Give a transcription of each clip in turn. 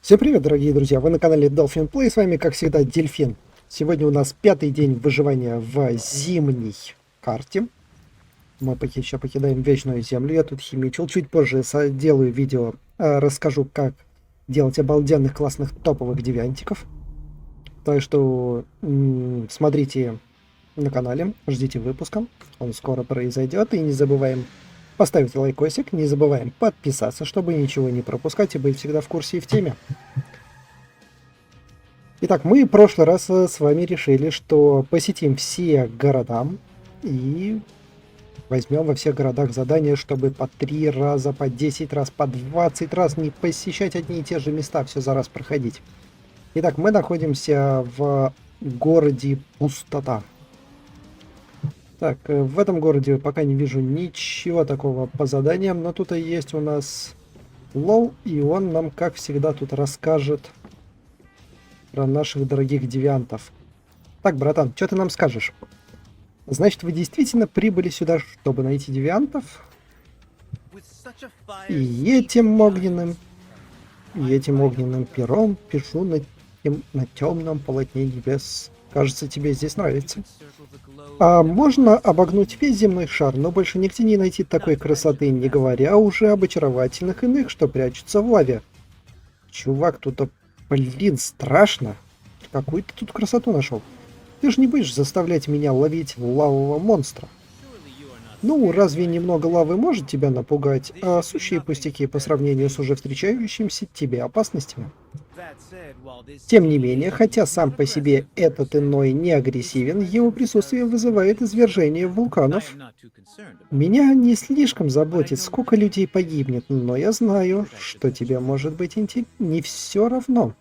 Всем привет, дорогие друзья! Вы на канале Delphin Play, с вами, как всегда, Дельфин. Сегодня у нас 5-й день выживания в зимней карте. Мы сейчас покидаем Вечную Землю. Я тут химичил. Чуть позже делаю видео, расскажу, как делать обалденных, классных, топовых девиантиков. Так что смотрите на канале, ждите выпуска. Он скоро произойдет. И не забываем поставить лайкосик, не забываем подписаться, чтобы ничего не пропускать и быть всегда в курсе и в теме. Итак, мы в прошлый раз с вами решили, что посетим все города и возьмем во всех городах задания, чтобы по 3 раза, по 10 раз, по 20 раз не посещать одни и те же места, все за раз проходить. Итак, мы находимся в городе Пустота. Так, в этом городе пока не вижу ничего такого по заданиям, но тут и есть у нас Лол, и он нам, как всегда, тут расскажет про наших дорогих девиантов. Так, братан, что ты нам скажешь? Значит, вы действительно прибыли сюда, чтобы найти девиантов? И этим огненным пером пишу на темном полотне небес. Кажется, тебе здесь нравится. А можно обогнуть весь земной шар, но больше нигде не найти такой красоты, не говоря уже об очаровательных иных, что прячутся в лаве. Чувак, тут, блин, страшно. Какую ты тут красоту нашел? Ты же не будешь заставлять меня ловить лавового монстра. Ну, разве немного лавы может тебя напугать, а сущие пустяки по сравнению с уже встречающимися тебе опасностями? Тем не менее, хотя сам по себе этот иной не агрессивен, его присутствие вызывает извержение вулканов. Меня не слишком заботит, сколько людей погибнет, но я знаю, что тебе может быть не все равно.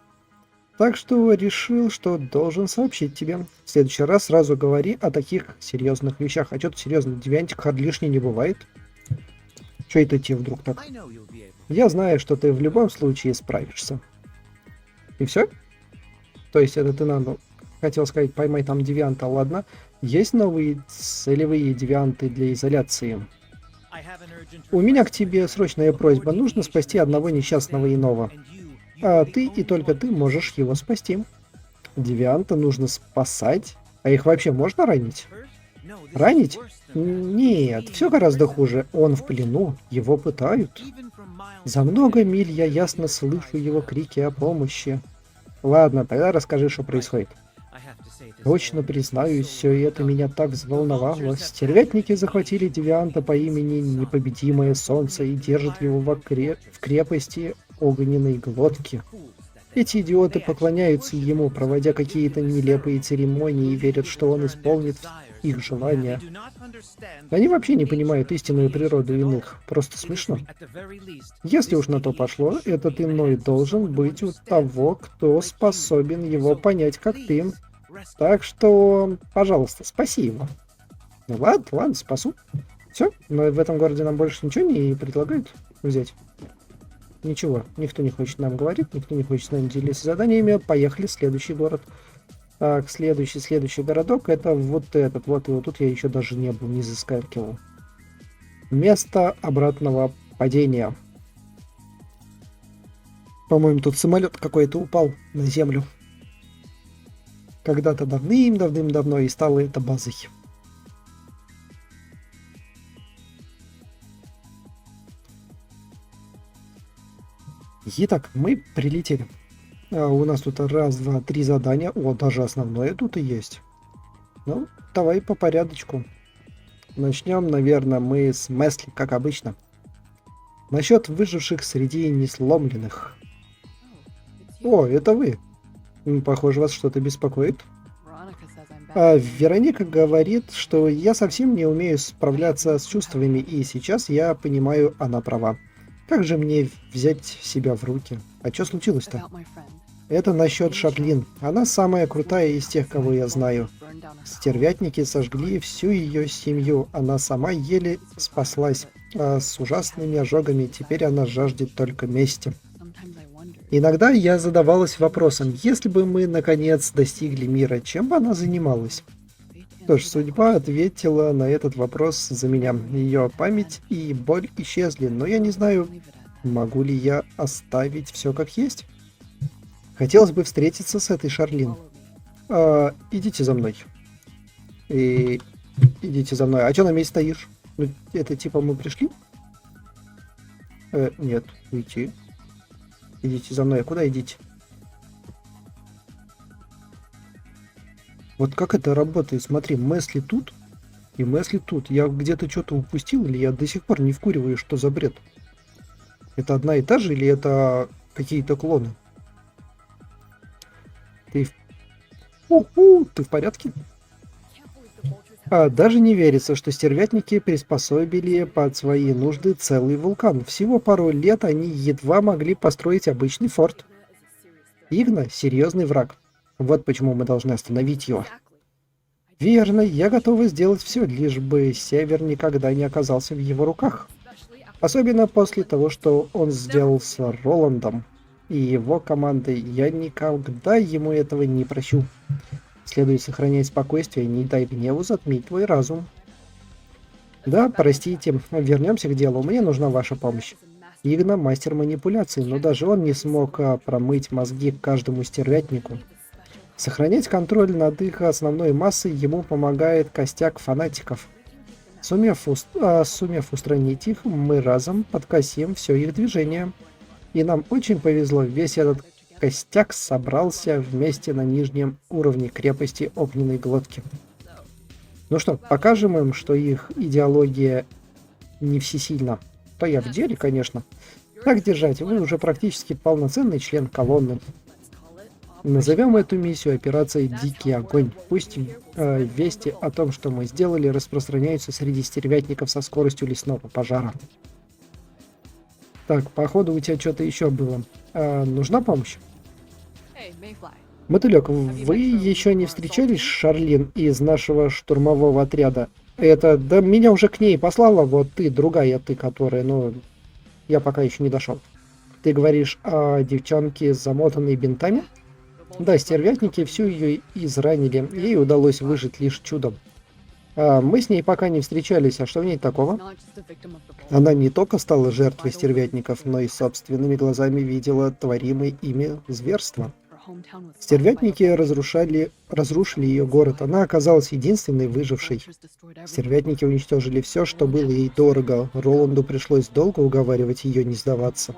Так что решил, что должен сообщить тебе. В следующий раз сразу говори о таких серьезных вещах. А что-то серьезно, девиантик лишний не бывает. Че это тебе вдруг так? Я знаю, что ты в любом случае справишься. И все? То есть это ты надо... Хотел сказать, поймай там девианта, ладно. Есть новые целевые девианты для изоляции. У меня к тебе срочная просьба. Нужно спасти одного несчастного иного. А ты и только ты можешь его спасти. Девианта нужно спасать. А их вообще можно ранить? Ранить? Нет, все гораздо хуже. Он в плену, его пытают. За много миль я ясно слышу его крики о помощи. Ладно, тогда расскажи, что происходит. Точно признаюсь, все это меня так взволновало. Стервятники захватили девианта по имени Непобедимое Солнце и держат его в крепости огненной глотки. Эти идиоты поклоняются ему, проводя какие-то нелепые церемонии, и верят, что он исполнит их желания. Они вообще не понимают истинную природу иных. Просто смешно. Если уж на то пошло, этот иной должен быть у того, кто способен его понять, как ты. Так что, пожалуйста, спаси его. Ну ладно, спасу. Все, но в этом городе нам больше ничего не предлагают взять. Ничего, никто не хочет нам говорить, никто не хочет с нами делиться заданиями. Поехали в следующий город. Так, следующий городок, это вот этот. Вот его тут я еще даже не был, не заскакивал. Место обратного падения. По-моему, тут самолет какой-то упал на землю. Когда-то давным-давным-давно и стало это базой. Итак, мы прилетели. У нас тут 1, 2, 3 задания. О, даже основное тут и есть. Ну, давай по порядочку. Начнем, наверное, мы с Месли, как обычно. Насчет выживших среди несломленных. О, это вы. Похоже, вас что-то беспокоит. Вероника говорит, что я совсем не умею справляться с чувствами, и сейчас я понимаю, она права. Как же мне взять себя в руки? А что случилось-то? Это насчет Шарлин. Она самая крутая из тех, кого я знаю. Стервятники сожгли всю ее семью. Она сама еле спаслась. А с ужасными ожогами теперь она жаждет только мести. Иногда я задавалась вопросом, если бы мы наконец достигли мира, чем бы она занималась? Что ж, судьба ответила на этот вопрос за меня. Ее память и боль исчезли, но я не знаю, Могу ли я оставить все как есть? Хотелось бы встретиться с этой Шарлин. Идите за мной. И идите за мной. А что на месте стоишь? Ну, это типа мы пришли? Нет, уйти. Идите за мной. А куда идите? Вот как это работает? Смотри, Мэсли тут и Мэсли тут. Я где-то что-то упустил, или я до сих пор не вкуриваю, что за бред? Это одна и та же, или это какие-то клоны? Ты ты в порядке? Даже не верится, что стервятники приспособили под свои нужды целый вулкан. Всего пару лет они едва могли построить обычный форт. Игна — серьезный враг. Вот почему мы должны остановить его. Верно, я готова сделать все, лишь бы Север никогда не оказался в его руках. Особенно после того, что он сделал с Роландом и его командой. Я никогда ему этого не прощу. Следует сохранять спокойствие, не дай гневу затмить твой разум. Да, простите, вернемся к делу. Мне нужна ваша помощь. Игна — мастер манипуляций, но даже он не смог промыть мозги каждому стервятнику. Сохранять контроль над их основной массой ему помогает костяк фанатиков. Сумев устранить их, мы разом подкосим все их движение. И нам очень повезло, весь этот костяк собрался вместе на нижнем уровне крепости огненной глотки. Ну что, покажем им, что их идеология не всесильна. То я в деле, конечно. Так держать, вы уже практически полноценный член колонны. Назовем эту миссию операцией «Дикий огонь». Пусть вести о том, что мы сделали, распространяются среди стервятников со скоростью лесного пожара. Так, походу у тебя что-то еще было. Нужна помощь? Мотылек, вы еще не встречались с Шарлин из нашего штурмового отряда? Да меня уже к ней послала, вот ты, другая ты, которая, я пока еще не дошел. Ты говоришь о девчонке с замотанной бинтами? Да, стервятники всю ее изранили, ей удалось выжить лишь чудом. Мы с ней пока не встречались, а что в ней такого? Она не только стала жертвой стервятников, но и собственными глазами видела творимое ими зверство. Стервятники разрушили ее город, она оказалась единственной выжившей. Стервятники уничтожили все, что было ей дорого, Роланду пришлось долго уговаривать ее не сдаваться.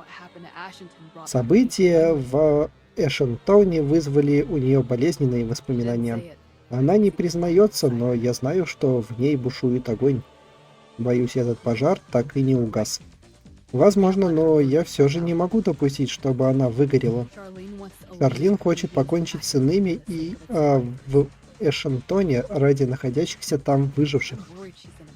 События в Эшентоне вызвали у нее болезненные воспоминания. Она не признается, но я знаю, что в ней бушует огонь. Боюсь, этот пожар так и не угас. Возможно, но я все же не могу допустить, чтобы она выгорела. Шарлин хочет покончить с иными и в Эшентоне ради находящихся там выживших.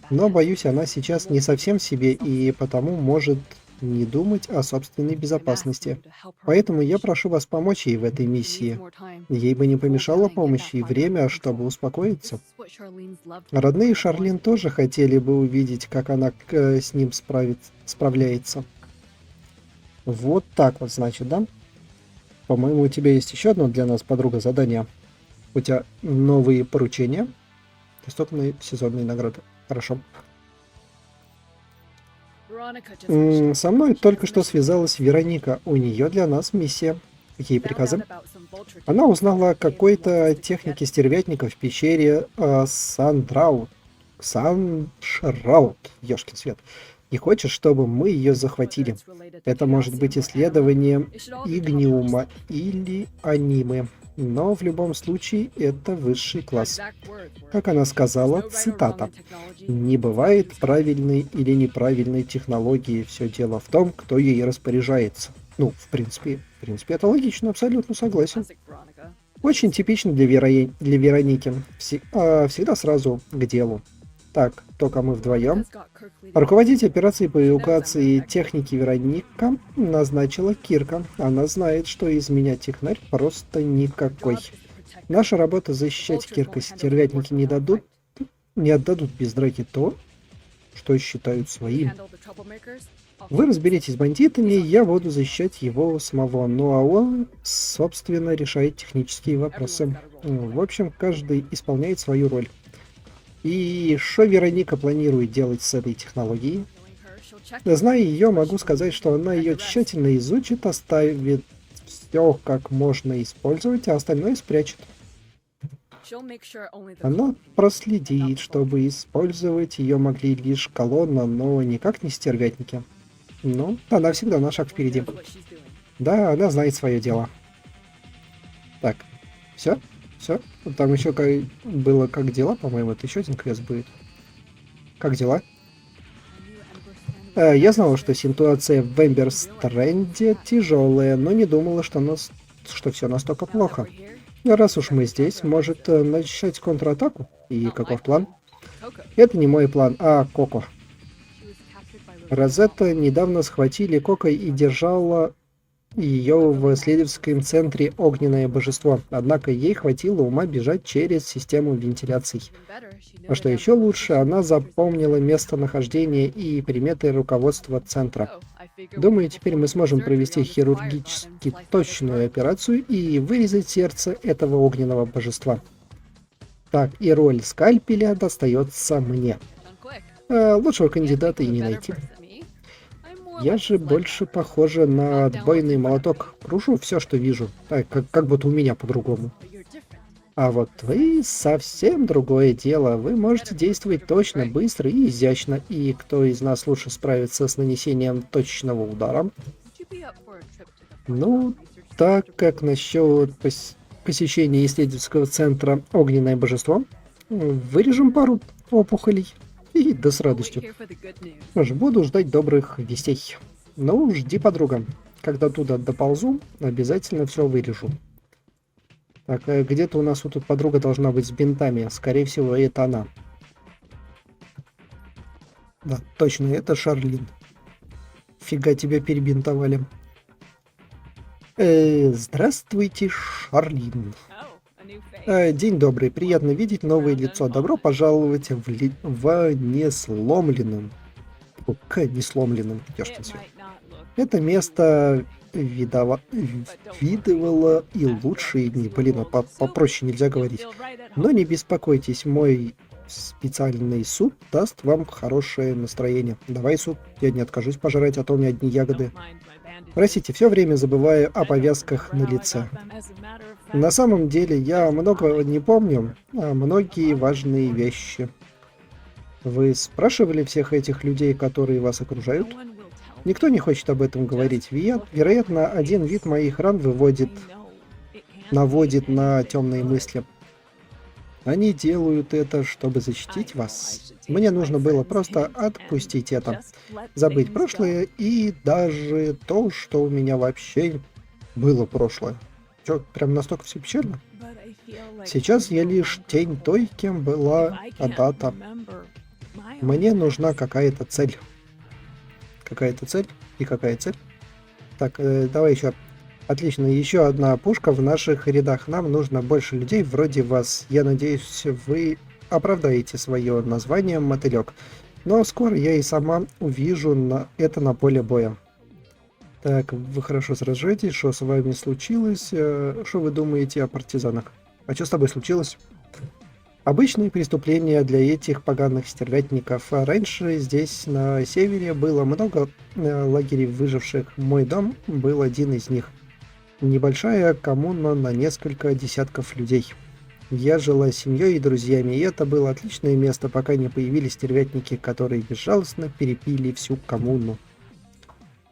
Но, боюсь, она сейчас не совсем в себе и потому может не думать о собственной безопасности. Поэтому я прошу вас помочь ей в этой миссии. Ей бы не помешала помощь и время, чтобы успокоиться. Родные Шарлин тоже хотели бы увидеть, как она с ним справляется. Вот так вот, значит, да? По-моему, у тебя есть еще одно для нас, подруга, задание. У тебя новые поручения. Доступные сезонные награды. Хорошо. Со мной только что связалась Вероника. У нее для нас миссия. Какие приказы? Она узнала о какой-то технике стервятников в пещере Сандраут. Саншраут. Ёшкин свет. И хочет, чтобы мы ее захватили. Это может быть исследованием Игниума или аниме. Но в любом случае это высший класс. Как она сказала, цитата: «Не бывает правильной или неправильной технологии, все дело в том, кто ей распоряжается». В принципе, это логично, абсолютно согласен. Очень типично для Вероники. Всегда сразу к делу. Так, только мы вдвоем. Руководить операцией по эвакуации техники Вероника назначила Кирка. Она знает, что из меня технарь просто никакой. Наша работа — защищать Кирка. Стервятники не отдадут без драки то, что считают своим. Вы разберитесь с бандитами, я буду защищать его самого. Ну а он, собственно, решает технические вопросы. В общем, каждый исполняет свою роль. И что Вероника планирует делать с этой технологией? Зная ее, могу сказать, что она ее тщательно изучит, оставит все как можно использовать, а остальное спрячет. Она проследит, чтобы использовать ее могли лишь колонна, но никак не стервятники. Ну, она всегда на шаг впереди. Да, она знает свое дело. Так, все? Все? Там еще было как дела, по-моему, это еще один квест будет. Как дела? Я знала, что ситуация в Эмбер-Стрэнде тяжелая, но не думала, что все настолько плохо. Раз уж мы здесь, может начать контратаку? И каков план? Это не мой план, а Коко. Розетта недавно схватили Коко и держала ее в исследовательском центре «Огненное божество», однако ей хватило ума бежать через систему вентиляций. А что еще лучше, она запомнила местонахождение и приметы руководства центра. Думаю, теперь мы сможем провести хирургически точную операцию и вырезать сердце этого огненного божества. Так, и роль скальпеля достается мне. Лучшего кандидата и не найти. Я же больше похожа на отбойный молоток. Крушу все, что вижу. Так, как будто у меня по-другому. А вот вы совсем другое дело. Вы можете действовать точно, быстро и изящно. И кто из нас лучше справится с нанесением точного удара? Ну, так как насчет посещения исследовательского центра «Огненное божество», вырежем пару опухолей. И да с радостью. Что ж, буду ждать добрых вестей. Ну, жди, подруга. Когда туда доползу, обязательно все вырежу. Так, где-то у нас вот тут подруга должна быть с бинтами. Скорее всего, это она. Да, точно, это Шарлин. Фига тебя перебинтовали. Здравствуйте, Шарлин. День добрый, приятно видеть новое лицо. Добро пожаловать в несломленном. Несломленном. Это место видовало и лучшие дни. Блин, попроще нельзя говорить. Но не беспокойтесь, мой специальный суп даст вам хорошее настроение. Давай, суп, я не откажусь пожрать, а то у меня одни ягоды. Простите, все время забываю о повязках на лице. На самом деле, я много не помню, а многие важные вещи. Вы спрашивали всех этих людей, которые вас окружают? Никто не хочет об этом говорить. Вероятно, один вид моих ран наводит на темные мысли. Они делают это, чтобы защитить вас. Мне нужно было просто отпустить это. Забыть прошлое и даже то, что у меня вообще было прошлое. Чё, прям настолько все печально? Сейчас я лишь тень той, кем была когда-то. Мне нужна какая-то цель. Какая-то цель? И какая цель? Так, давай еще. Отлично, еще одна пушка в наших рядах. Нам нужно больше людей вроде вас. Я надеюсь, вы оправдаете свое название «Мотылек». Но скоро я и сама увижу это на поле боя. Так, вы хорошо сражаетесь, что с вами случилось? Что вы думаете о партизанах? А что с тобой случилось? Обычные преступления для этих поганых стервятников. Раньше здесь на севере было много лагерей выживших. Мой дом был один из них. Небольшая коммуна на несколько десятков людей. Я жила с семьей и друзьями, и это было отличное место, пока не появились стервятники, которые безжалостно перепили всю коммуну.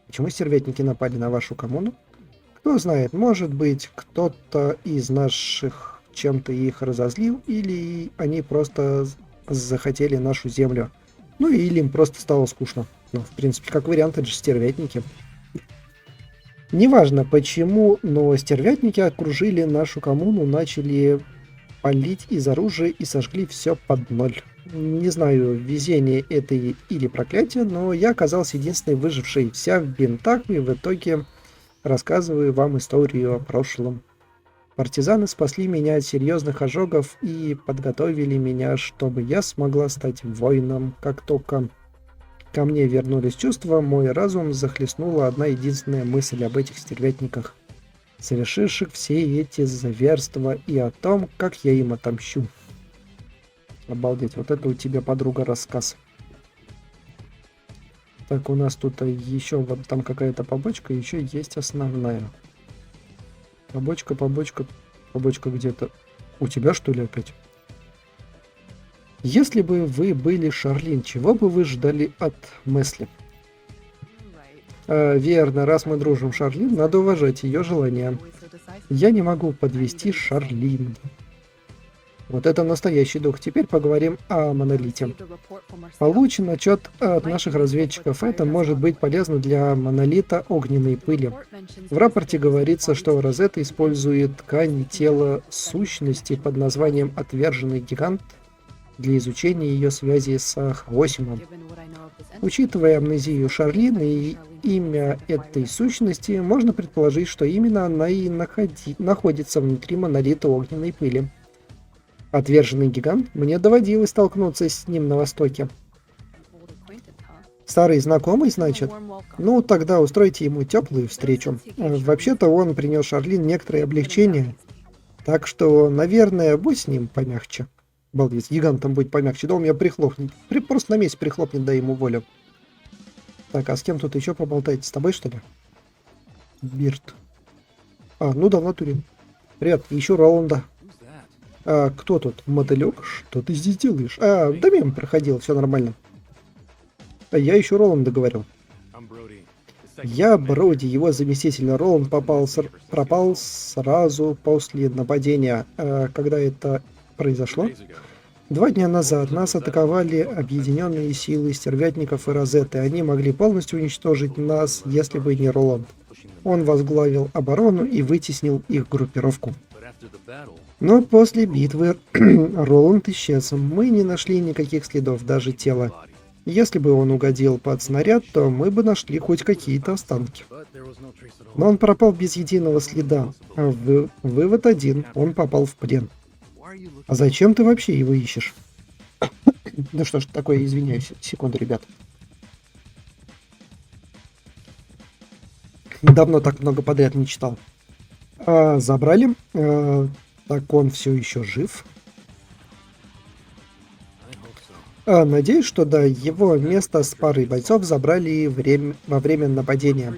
Почему стервятники напали на вашу коммуну? Кто знает, может быть, кто-то из наших чем-то их разозлил, или они просто захотели нашу землю. Ну или им просто стало скучно. Ну, в принципе, как вариант, это же стервятники. Неважно почему, но стервятники окружили нашу коммуну, начали палить из оружия и сожгли все под ноль. Не знаю, везение это или проклятие, но я оказался единственной выжившей, вся в бинтах, и в итоге рассказываю вам историю о прошлом. Партизаны спасли меня от серьезных ожогов и подготовили меня, чтобы я смогла стать воином. Как только ко мне вернулись чувства, мой разум захлестнула одна единственная мысль об этих стервятниках, совершивших все эти зверства, и о том, как я им отомщу. Обалдеть, вот это у тебя, подруга, рассказ. Так, у нас тут еще вот там какая-то побочка, еще есть основная. Побочка, побочка, побочка где-то. У тебя что ли опять? Если бы вы были Шарлин, чего бы вы ждали от Месли? Верно, раз мы дружим, Шарлин, надо уважать ее желания. Я не могу подвести Шарлин. Вот это настоящий дух. Теперь поговорим о Монолите. Получен отчет от наших разведчиков. Это может быть полезно для Монолита огненной пыли. В рапорте говорится, что Розетта использует ткань тела сущности под названием «Отверженный гигант» для изучения ее связи с Хаосимом. Учитывая амнезию Шарлин и имя этой сущности, можно предположить, что именно она и находится внутри Монолита огненной пыли. Отверженный гигант? Мне доводилось столкнуться с ним на Востоке. Старый знакомый, значит? Ну, тогда устройте ему теплую встречу. Вообще-то он принес Шарлин некоторое облегчение. Так что, наверное, будь с ним помягче. Балдец, гигантом будь помягче. Да он меня прихлопнет. Просто на месте прихлопнет, дай ему волю. Так, а с кем тут еще поболтать? С тобой, что ли? Бирт. Ну да, в натуре. Привет, еще Роланда. Кто тут? Мотылек? Что ты здесь делаешь? Да мимо проходил, все нормально. Я еще Роланда говорил. Я Броди, его заместитель. Роланд пропал сразу после нападения. Когда это произошло? 2 дня назад нас атаковали объединенные силы стервятников и Розетты. Они могли полностью уничтожить нас, если бы не Роланд. Он возглавил оборону и вытеснил их группировку. Но после битвы Роланд исчез. Мы не нашли никаких следов, даже тела. Если бы он угодил под снаряд, то мы бы нашли хоть какие-то останки. Но он пропал без единого следа. Вывод один. Он попал в плен. А зачем ты вообще его ищешь? Да что ж такое, извиняюсь. Секунду, ребят. Давно так много подряд не читал. Забрали. Так он все еще жив. Надеюсь, что да, его место с парой бойцов забрали во время нападения.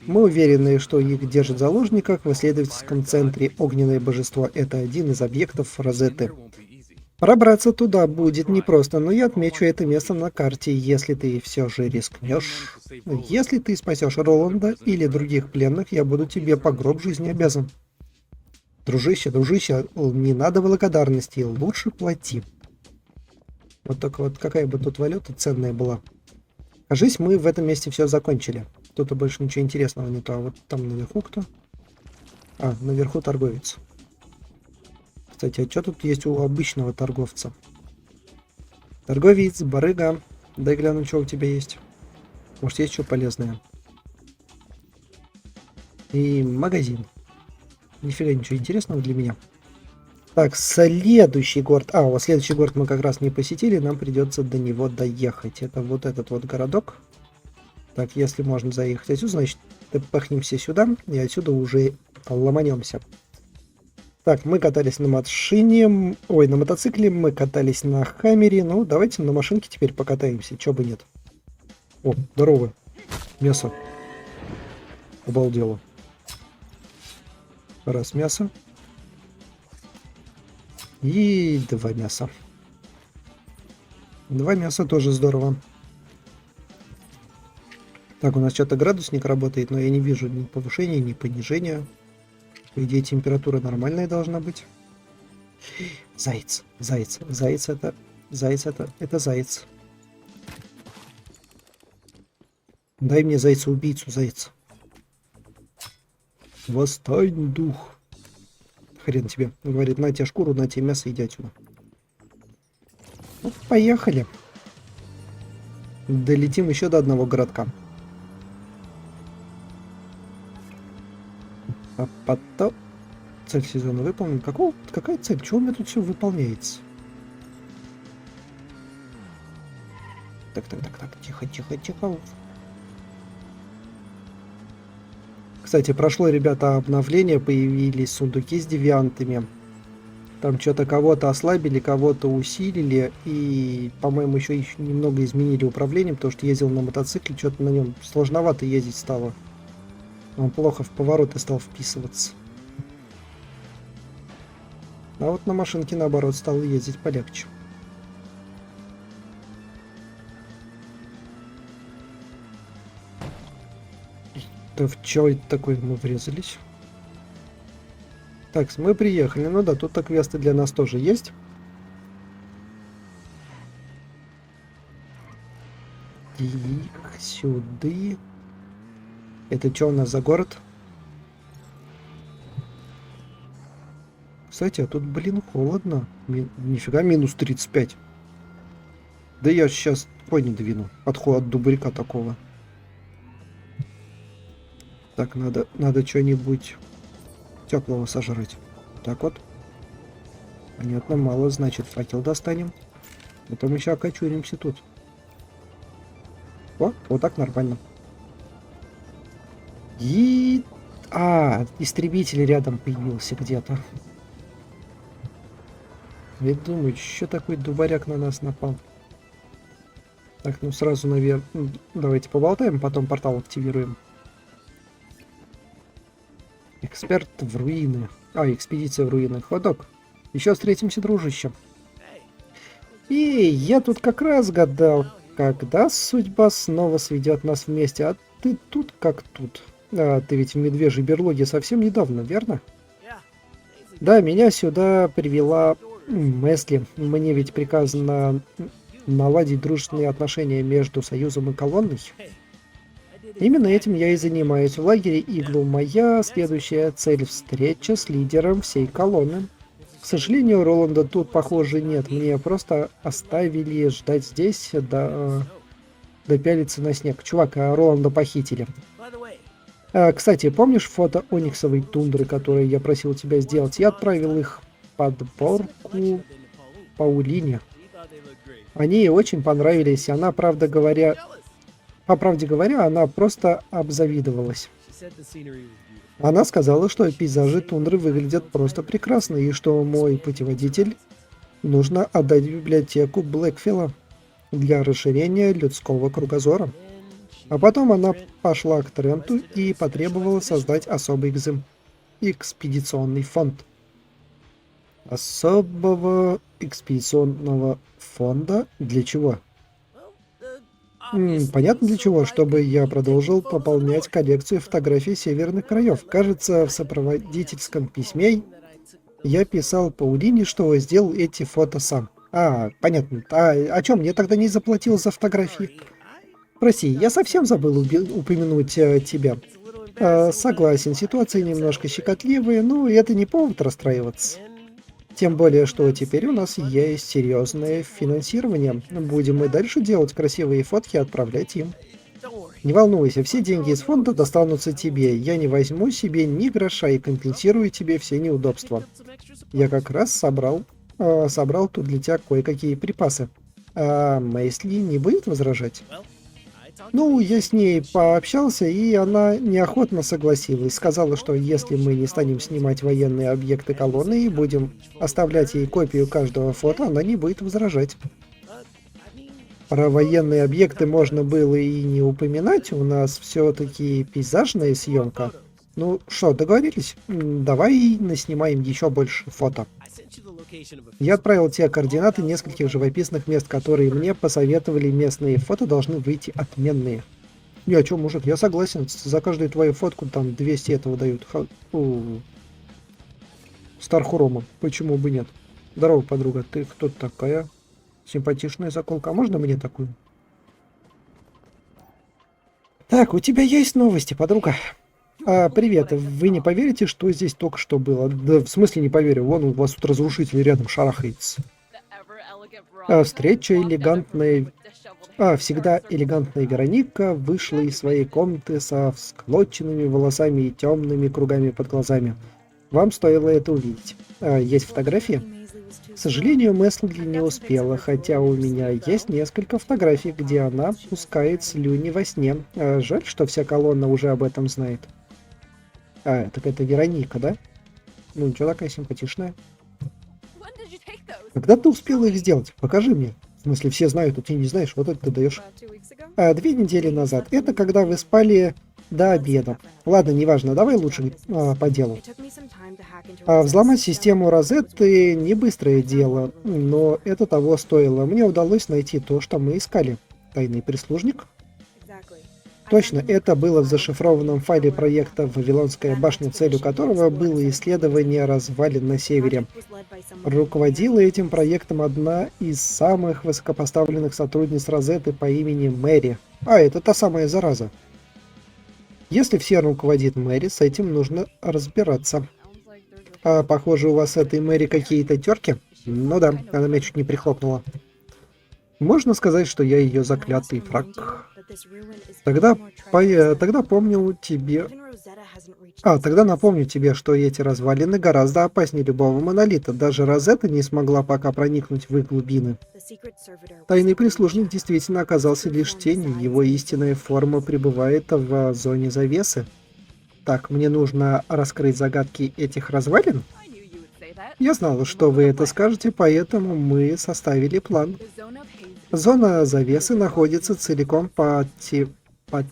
Мы уверены, что их держат в заложниках в исследовательском центре Огненное Божество. Это один из объектов Розетты. Пробраться туда будет непросто, но я отмечу это место на карте, если ты все же рискнешь. Если ты спасешь Роланда или других пленных, я буду тебе по гроб жизни обязан. Дружище, не надо благодарности, лучше плати. Вот только вот какая бы тут валюта ценная была. Кажись, мы в этом месте все закончили. Тут больше ничего интересного нету. А вот там наверху кто? Наверху торговец. Кстати, а что тут есть у обычного торговца? Торговец, барыга. Дай гляну, что у тебя есть. Может, есть что полезное. И магазин. Нифига ничего интересного для меня. Так, следующий город. Вот следующий город мы как раз не посетили. Нам придется до него доехать. Это вот этот вот городок. Так, если можно заехать отсюда, значит, пахнемся сюда. И отсюда уже ломанемся. Так, мы катались на машине. Ой, на мотоцикле. Мы катались на хаммере. Ну, давайте на машинке теперь покатаемся. Чё бы нет. О, здорово. Мясо. Обалдело. Раз мясо. И 2 мяса. 2 мяса тоже здорово. Так, у нас что-то градусник работает, но я не вижу ни повышения, ни понижения. По идее, температура нормальная должна быть. Заяц. Заяц это заяц. Дай мне зайца-убийцу, заяц. Восстань, дух. Хрен тебе. Говорит, на тебе шкуру, на тебе мясо, иди отсюда. Ну, поехали. Долетим еще до одного городка. А потом... Цель сезона выполнена. Какая цель? Чего у меня тут все выполняется? Так. Тихо. Кстати, прошло, ребята, обновление. Появились сундуки с девиантами. Там что-то кого-то ослабили, кого-то усилили. И, по-моему, еще немного изменили управление, потому что ездил на мотоцикле. Что-то на нем сложновато ездить стало. Он плохо в повороты стал вписываться. А вот на машинке, наоборот, стал ездить полегче. Да в чё это такое мы врезались? Так, мы приехали. Ну да, тут-то квесты для нас тоже есть. И сюда. Это что у нас за город? Кстати, а тут, блин, холодно. Нифига, минус 35. Да я сейчас не двину. От дубарика такого. Так, надо что-нибудь теплого сожрать. Так вот. Понятно, мало, значит, факел достанем. Потом еще окочуримся тут. О, вот так нормально. И... истребитель рядом появился где-то. Я думаю, что такой дубаряк на нас напал. Так, ну сразу, наверное, давайте поболтаем, потом портал активируем. Эксперт в руины. Экспедиция в руины. Ходок. Еще встретимся, дружище. И я тут как раз гадал, когда судьба снова сведет нас вместе. А ты тут как тут. Ты ведь в медвежьей берлоге совсем недавно, верно? Да, меня сюда привела Месли. Мне ведь приказано наладить дружественные отношения между Союзом и Колонной. Именно этим я и занимаюсь в лагере Иглу. Моя следующая цель — встреча с лидером всей колонны. К сожалению, Роланда тут, похоже, нет. Мне просто оставили ждать здесь, допялиться на снег. Чувак, Роланда похитили. Кстати, помнишь фото ониксовой тундры, которые я просил тебя сделать? Я отправил их подборку Паулине. Они ей очень понравились. Она, по правде говоря, она просто обзавидовалась. Она сказала, что пейзажи тундры выглядят просто прекрасно, и что мой путеводитель нужно отдать в библиотеку Блэкфилла для расширения людского кругозора. А потом она пошла к Тренту и потребовала создать особый экспедиционный фонд. Особого экспедиционного фонда? Для чего? Понятно для чего, чтобы я продолжил пополнять коллекцию фотографий северных краев. Кажется, в сопроводительском письме я писал Паулине, что сделал эти фото сам. Понятно. О чем мне тогда не заплатил за фотографии? Прости, я совсем забыл упомянуть тебя. Согласен, ситуация немножко щекотливая, но это не повод расстраиваться. Тем более, что теперь у нас есть серьезное финансирование. Будем и дальше делать красивые фотки и отправлять им. Не волнуйся, все деньги из фонда достанутся тебе. Я не возьму себе ни гроша и компенсирую тебе все неудобства. Я как раз собрал тут для тебя кое-какие припасы. Мэйсли не будет возражать? Ну, я с ней пообщался, и она неохотно согласилась. Сказала, что если мы не станем снимать военные объекты колонны и будем оставлять ей копию каждого фото, она не будет возражать. Про военные объекты можно было и не упоминать, у нас все-таки пейзажная съемка. Ну что, договорились? Давай наснимаем еще больше фото. Я отправил тебе координаты нескольких живописных мест, которые мне посоветовали местные. Фото должны выйти отменные. Не, а чё, мужик, я согласен. За каждую твою фотку там 200 этого дают. Стархурома. Почему бы нет? Здорово, подруга. Ты кто такая? Симпатичная заколка. А можно мне такую? Так, у тебя есть новости, подруга? Привет, вы не поверите, что здесь только что было? Да, в смысле не поверю, вон у вас тут разрушитель рядом шарахается. Встреча элегантная... всегда элегантная Вероника вышла из своей комнаты со всклоченными волосами и темными кругами под глазами. Вам стоило это увидеть. Есть фотографии? К сожалению, Месли не успела, хотя у меня есть несколько фотографий, где она пускает слюни во сне. Жаль, что вся колонна уже об этом знает. Так это Вероника, да? Ну ничего, такая симпатичная. Когда ты успела их сделать? Покажи мне. В смысле, все знают, а ты не знаешь, вот это ты даешь. 2 недели назад. Это когда вы спали до обеда. Ладно, неважно, давай лучше по делу. Взломать систему Розетты не быстрое дело, но это того стоило. Мне удалось найти то, что мы искали. Тайный прислужник? Точно, это было в зашифрованном файле проекта «Вавилонская башня», целью которого было исследование развалин на севере. Руководила этим проектом одна из самых высокопоставленных сотрудниц Розетты по имени Мэри. Это та самая зараза. Если все руководит Мэри, с этим нужно разбираться. Похоже, у вас с этой Мэри какие-то терки? Ну да, она меня чуть не прихлопнула. Можно сказать, что я ее заклятый враг. Тогда помню тебе... Тогда напомню тебе, что эти развалины гораздо опаснее любого монолита. Даже Розетта не смогла пока проникнуть в их глубины. Тайный прислужник действительно оказался лишь тенью. Его истинная форма пребывает в зоне завесы. Так, мне нужно раскрыть загадки этих развалин? Я знала, что вы это скажете, поэтому мы составили план. Зона завесы находится целиком под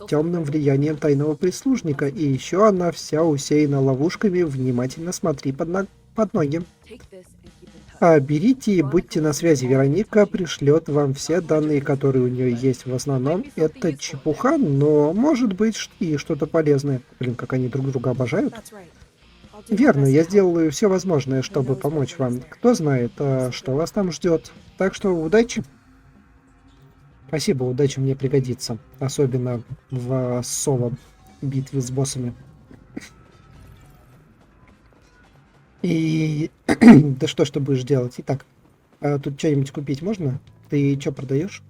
темным влиянием тайного прислужника, и еще она вся усеяна ловушками. Внимательно смотри под ноги. Берите и будьте на связи. Вероника пришлет вам все данные, которые у нее есть. В основном это чепуха, но может быть и что-то полезное. Блин, как они друг друга обожают. Верно, я сделаю все возможное, чтобы помочь вам. Кто знает, что вас там ждет. Так что удачи. Спасибо, удача мне пригодится. Особенно в соло битве с боссами. И... да что ж ты будешь делать? Итак, тут что-нибудь купить можно? Ты что продаешь?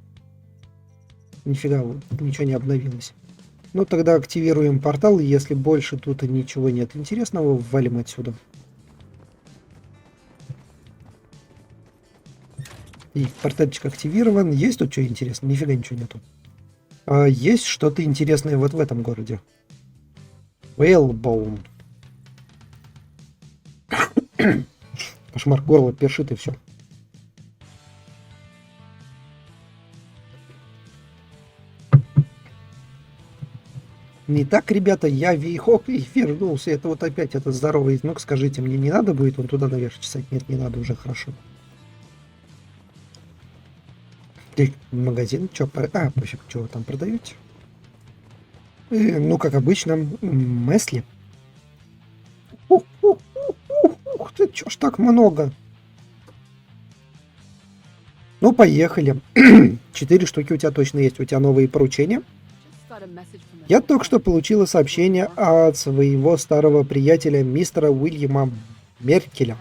Нифига, ничего не обновилось. Ну, тогда активируем портал, и если больше тут ничего нет интересного, валим отсюда. И портальчик активирован. Есть тут что интересное? Нифига ничего нету. Есть что-то интересное вот в этом городе. Whalebone. Кошмар, горло першит и все. Не так, ребята, я вейхоп и вернулся. Это вот опять этот здоровый. Ну-ка скажите, мне не надо будет вон туда наверх чесать? Нет, не надо, уже хорошо. Магазин, что пофиг, что вы там продаете? Ну, как обычно, Месли. Ух ты, чё ж так много? Ну, поехали. 4 штуки у тебя точно есть. У тебя новые поручения? Я только что получила сообщение от своего старого приятеля, мистера Уильяма Меркеля.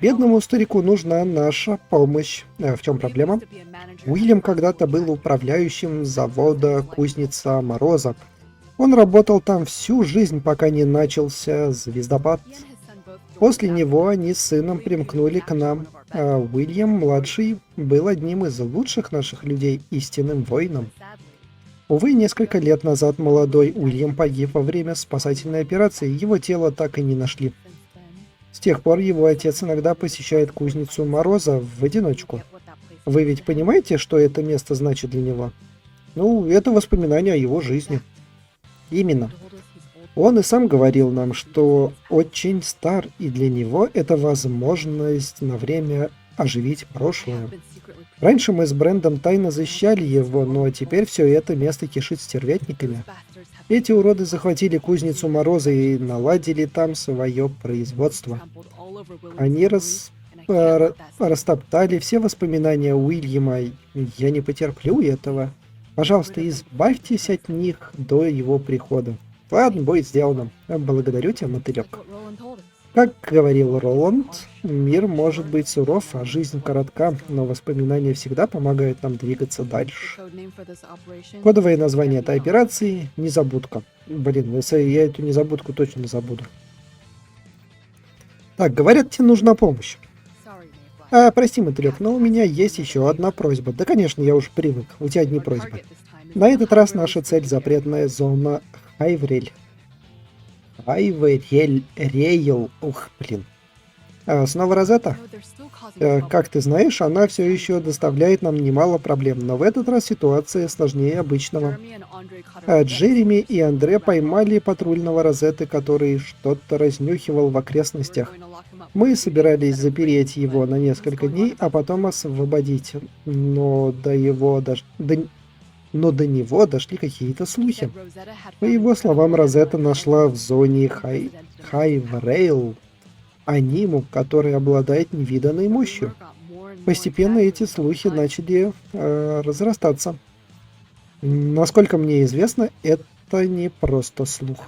Бедному старику нужна наша помощь. В чем проблема? Уильям когда-то был управляющим завода кузница Мороза. Он работал там всю жизнь, пока не начался звездопад. После него они с сыном примкнули к нам. Уильям-младший был одним из лучших наших людей, истинным воином. Увы, несколько лет назад молодой Уильям погиб во время спасательной операции, его тело так и не нашли. С тех пор его отец иногда посещает кузницу Мороза в одиночку. Вы ведь понимаете, что это место значит для него? Ну, это воспоминание о его жизни. Именно. Он и сам говорил нам, что очень стар, и для него это возможность на время оживить прошлое. Раньше мы с Брендом тайно защищали его, но теперь все это место кишит стервятниками. Эти уроды захватили кузницу Мороза и наладили там свое производство. Они растоптали все воспоминания Уильяма. Я не потерплю этого. Пожалуйста, избавьтесь от них до его прихода. Ладно, будет сделано. Благодарю тебя, мотылек. Как говорил Роланд, мир может быть суров, а жизнь коротка, но воспоминания всегда помогают нам двигаться дальше. Кодовое название этой операции — Незабудка. Блин, я эту незабудку точно забуду. Так, говорят, тебе нужна помощь. Прости, мотылек, но у меня есть еще одна просьба. Да, конечно, я уже привык. У тебя одни просьбы. На этот раз наша цель — запретная зона Хайврель. Хайврель. Ух, блин. Снова Розетта? Как ты знаешь, она все еще доставляет нам немало проблем, но в этот раз ситуация сложнее обычного. Джереми и Андре поймали патрульного Розетты, который что-то разнюхивал в окрестностях. Мы собирались запереть его на несколько дней, а потом освободить, но до него дошли какие-то слухи. По его словам, Розетта нашла в зоне Хайврейл аниму, который обладает невиданной мощью. Постепенно эти слухи начали разрастаться. Насколько мне известно, это не просто слух.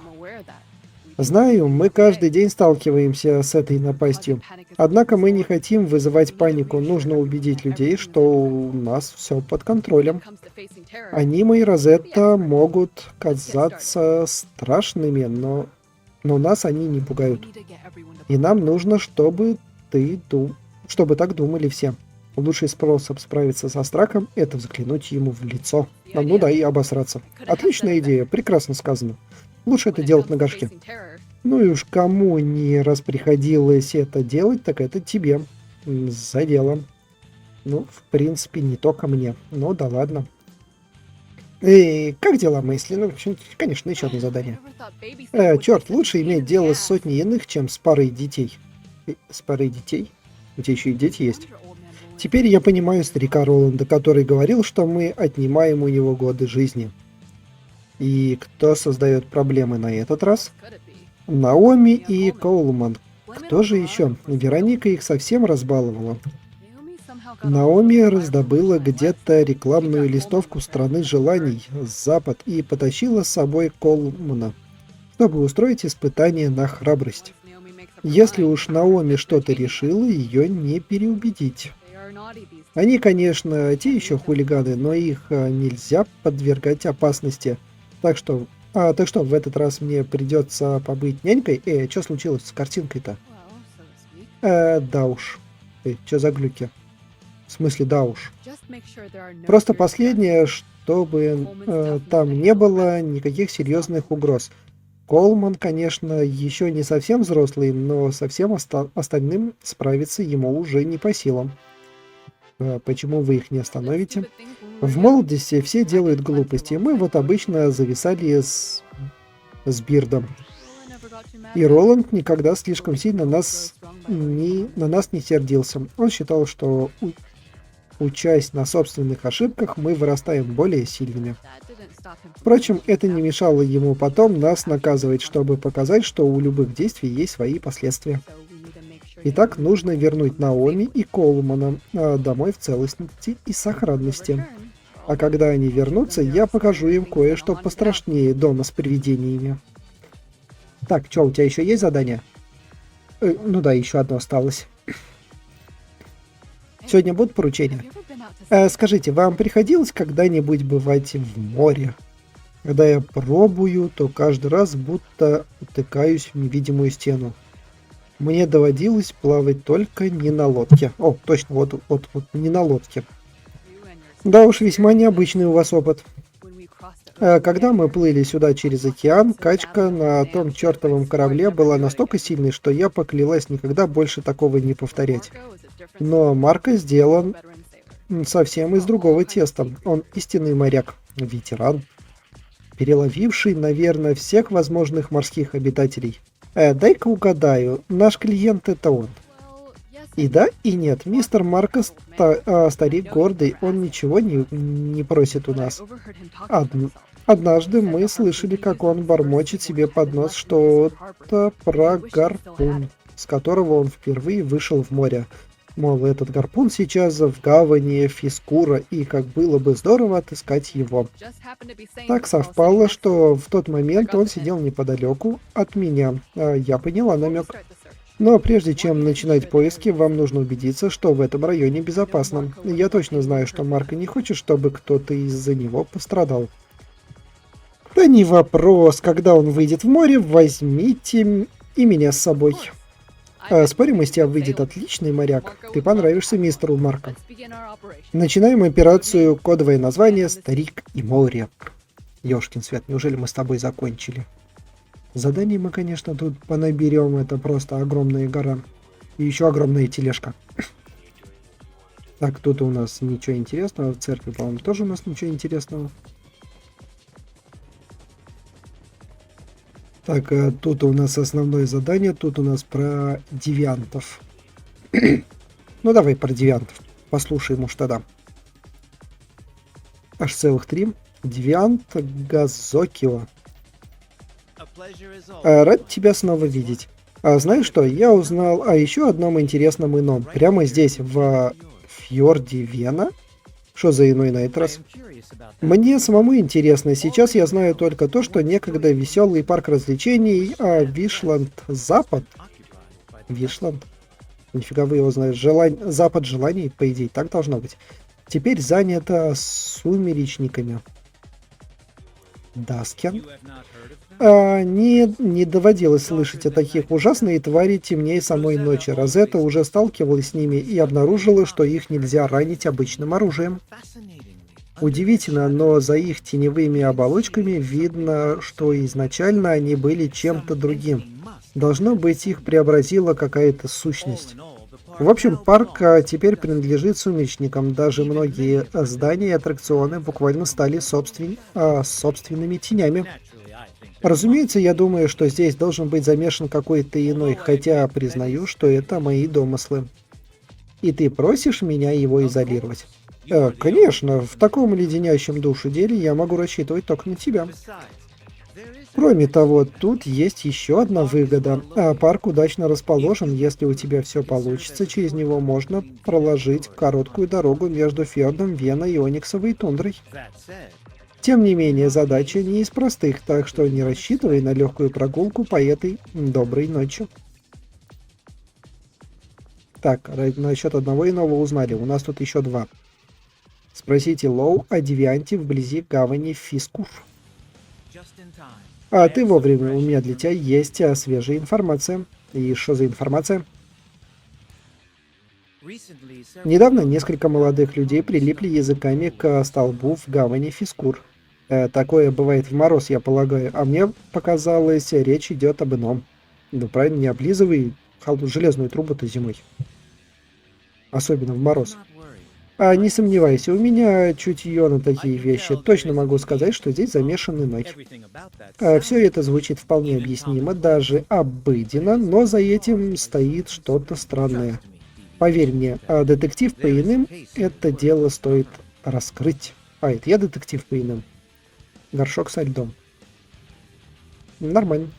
Знаю, мы каждый день сталкиваемся с этой напастью. Однако мы не хотим вызывать панику. Нужно убедить людей, что у нас все под контролем. Анима и Розетта могут казаться страшными, но нас они не пугают. И нам нужно, чтобы так думали все. Лучший способ справиться со страхом — это взглянуть ему в лицо. Ну да, и обосраться. Отличная идея, прекрасно сказано. Лучше это делать на горшке. Ну и уж кому не раз приходилось это делать, так это тебе. За делом. Ну, в принципе, не только мне. Ну да ладно. Эй, как дела, Мэйсли? Ну, конечно, еще одно задание. Черт, лучше иметь дело с сотней иных, чем с парой детей. С парой детей? У тебя еще и дети есть. Теперь я понимаю старика Роланда, который говорил, что мы отнимаем у него годы жизни. И кто создает проблемы на этот раз? Наоми и Коулман. Кто же еще? Вероника их совсем разбаловала. Наоми раздобыла где-то рекламную листовку страны желаний «Запад» и потащила с собой Коулмана, чтобы устроить испытание на храбрость. Если уж Наоми что-то решила, ее не переубедить. Они, конечно, те еще хулиганы, но их нельзя подвергать опасности. Так что в этот раз мне придется побыть нянькой. Что случилось с картинкой-то? Да уж. Что за глюки? В смысле, да уж. Просто последнее, чтобы там не было никаких серьезных угроз. Колман, конечно, еще не совсем взрослый, но со всем остальным справиться ему уже не по силам. Почему вы их не остановите? В молодости все делают глупости. Мы вот обычно зависали с Бирдом. И Роланд никогда слишком сильно на нас не сердился. Он считал, что учась на собственных ошибках, мы вырастаем более сильными. Впрочем, это не мешало ему потом нас наказывать, чтобы показать, что у любых действий есть свои последствия. Итак, нужно вернуть Наоми и Колмана домой в целостности и сохранности. А когда они вернутся, я покажу им кое-что пострашнее дома с привидениями. Так, что, у тебя еще есть задание? Ну да, еще одно осталось. Сегодня будут поручения? Скажите, вам приходилось когда-нибудь бывать в море? Когда я пробую, то каждый раз будто утыкаюсь в невидимую стену. Мне доводилось плавать только не на лодке. О, точно, вот не на лодке. Да уж, весьма необычный у вас опыт. Когда мы плыли сюда через океан, качка на том чертовом корабле была настолько сильной, что я поклялась никогда больше такого не повторять. Но Марко сделан совсем из другого теста. Он истинный моряк, ветеран, переловивший, наверное, всех возможных морских обитателей. Дай-ка угадаю, наш клиент это он. И да, и нет, мистер Марко старик гордый, он ничего не просит у нас. Однажды мы слышали, как он бормочет себе под нос что-то про гарпун, с которого он впервые вышел в море. Мол, этот гарпун сейчас в гавани Фискура, и как было бы здорово отыскать его. Так совпало, что в тот момент он сидел неподалеку от меня. Я поняла намек. Но прежде чем начинать поиски, вам нужно убедиться, что в этом районе безопасно. Я точно знаю, что Марко не хочет, чтобы кто-то из-за него пострадал. Да не вопрос, когда он выйдет в море, возьмите и меня с собой. Спорим, из тебя выйдет отличный моряк. Ты понравишься мистеру Марко. Начинаем операцию, кодовое название «Старик и море». Ёшкин свет, неужели мы с тобой закончили? Заданий мы, конечно, тут понаберем, это просто огромная гора. И еще огромная тележка. Так, тут у нас ничего интересного. В церкви, по-моему, тоже у нас ничего интересного. Так, тут у нас основное задание. Тут у нас про девиантов. Ну, давай про девиантов. Послушаем уж тогда. Аж целых 3. Девиант Газокио. Рад тебя снова видеть. А знаешь что, я узнал о еще одном интересном ином. Прямо здесь, в фьорде Вена. Что за иной на этот раз? Мне самому интересно. Сейчас я знаю только то, что некогда веселый парк развлечений Вишланд-Запад. Вишланд? Нифига вы его знаете. Запад желаний, по идее, так должно быть. Теперь занято сумеречниками. Даскен? Не доводилось слышать о таких. Ужасные твари темнее самой ночи. Розетта уже сталкивалась с ними и обнаружила, что их нельзя ранить обычным оружием. Удивительно, но за их теневыми оболочками видно, что изначально они были чем-то другим. Должно быть, их преобразила какая-то сущность. В общем, парк теперь принадлежит сумеречникам. Даже многие здания и аттракционы буквально стали собственными тенями. Разумеется, я думаю, что здесь должен быть замешан какой-то иной, хотя признаю, что это мои домыслы. И ты просишь меня его изолировать? Конечно, в таком леденящем душу деле я могу рассчитывать только на тебя. Кроме того, тут есть еще одна выгода. Парк удачно расположен. Если у тебя все получится, через него можно проложить короткую дорогу между фьордом Вена и Ониксовой тундрой. Тем не менее, задача не из простых, так что не рассчитывай на легкую прогулку по этой доброй ночи. Так, насчет одного иного узнали. У нас тут еще 2. Спросите Лоу о девианте вблизи гавани Фискур. А ты вовремя, у меня для тебя есть свежая информация. И что за информация? Недавно несколько молодых людей прилипли языками к столбу в гавани Фискур. Такое бывает в мороз, я полагаю. А мне показалось, речь идет об ином. Ну правильно, не облизывай железную трубу-то зимой. Особенно в мороз. Не сомневайся, у меня чутье на такие вещи. Точно могу сказать, что здесь замешан иной. Все это звучит вполне объяснимо, даже обыденно, но за этим стоит что-то странное. Поверь мне, детектив по иным, это дело стоит раскрыть. Это я детектив по иным. Горшок со льдом. Нормально.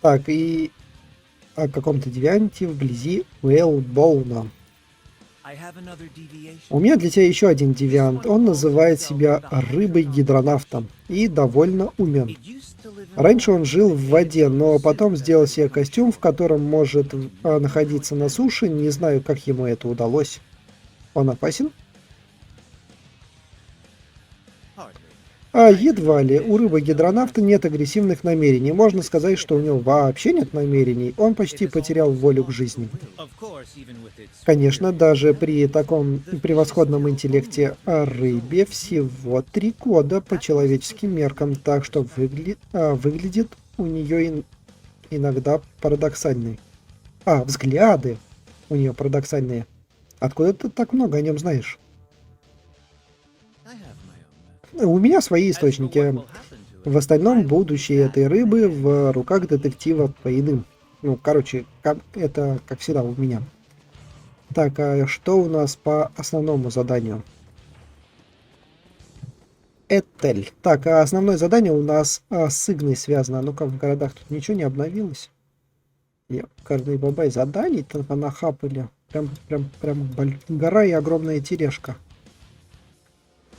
Так, и о каком-то девианте вблизи Уэллбоуна. У меня для тебя еще один девиант. Он называет себя рыбой-гидронавтом и довольно умен. Раньше он жил в воде, но потом сделал себе костюм, в котором может находиться на суше. Не знаю, как ему это удалось. Он опасен? Едва ли. У рыбы-гидронавта нет агрессивных намерений. Можно сказать, что у него вообще нет намерений. Он почти потерял волю к жизни. Конечно, даже при таком превосходном интеллекте рыбе всего 3 года по человеческим меркам, так что выглядит у нее иногда парадоксальный. Взгляды у нее парадоксальные. Откуда ты так много о нем знаешь? У меня свои источники. В остальном, будущее этой рыбы в руках детектива по иным. Ну, короче, это как всегда у меня. Так, а что у нас по основному заданию? Этель. Так, а основное задание у нас с Игной связано. Ну-ка, в городах тут ничего не обновилось. Каждый бабай заданий только нахапали. Прям гора и огромная тележка.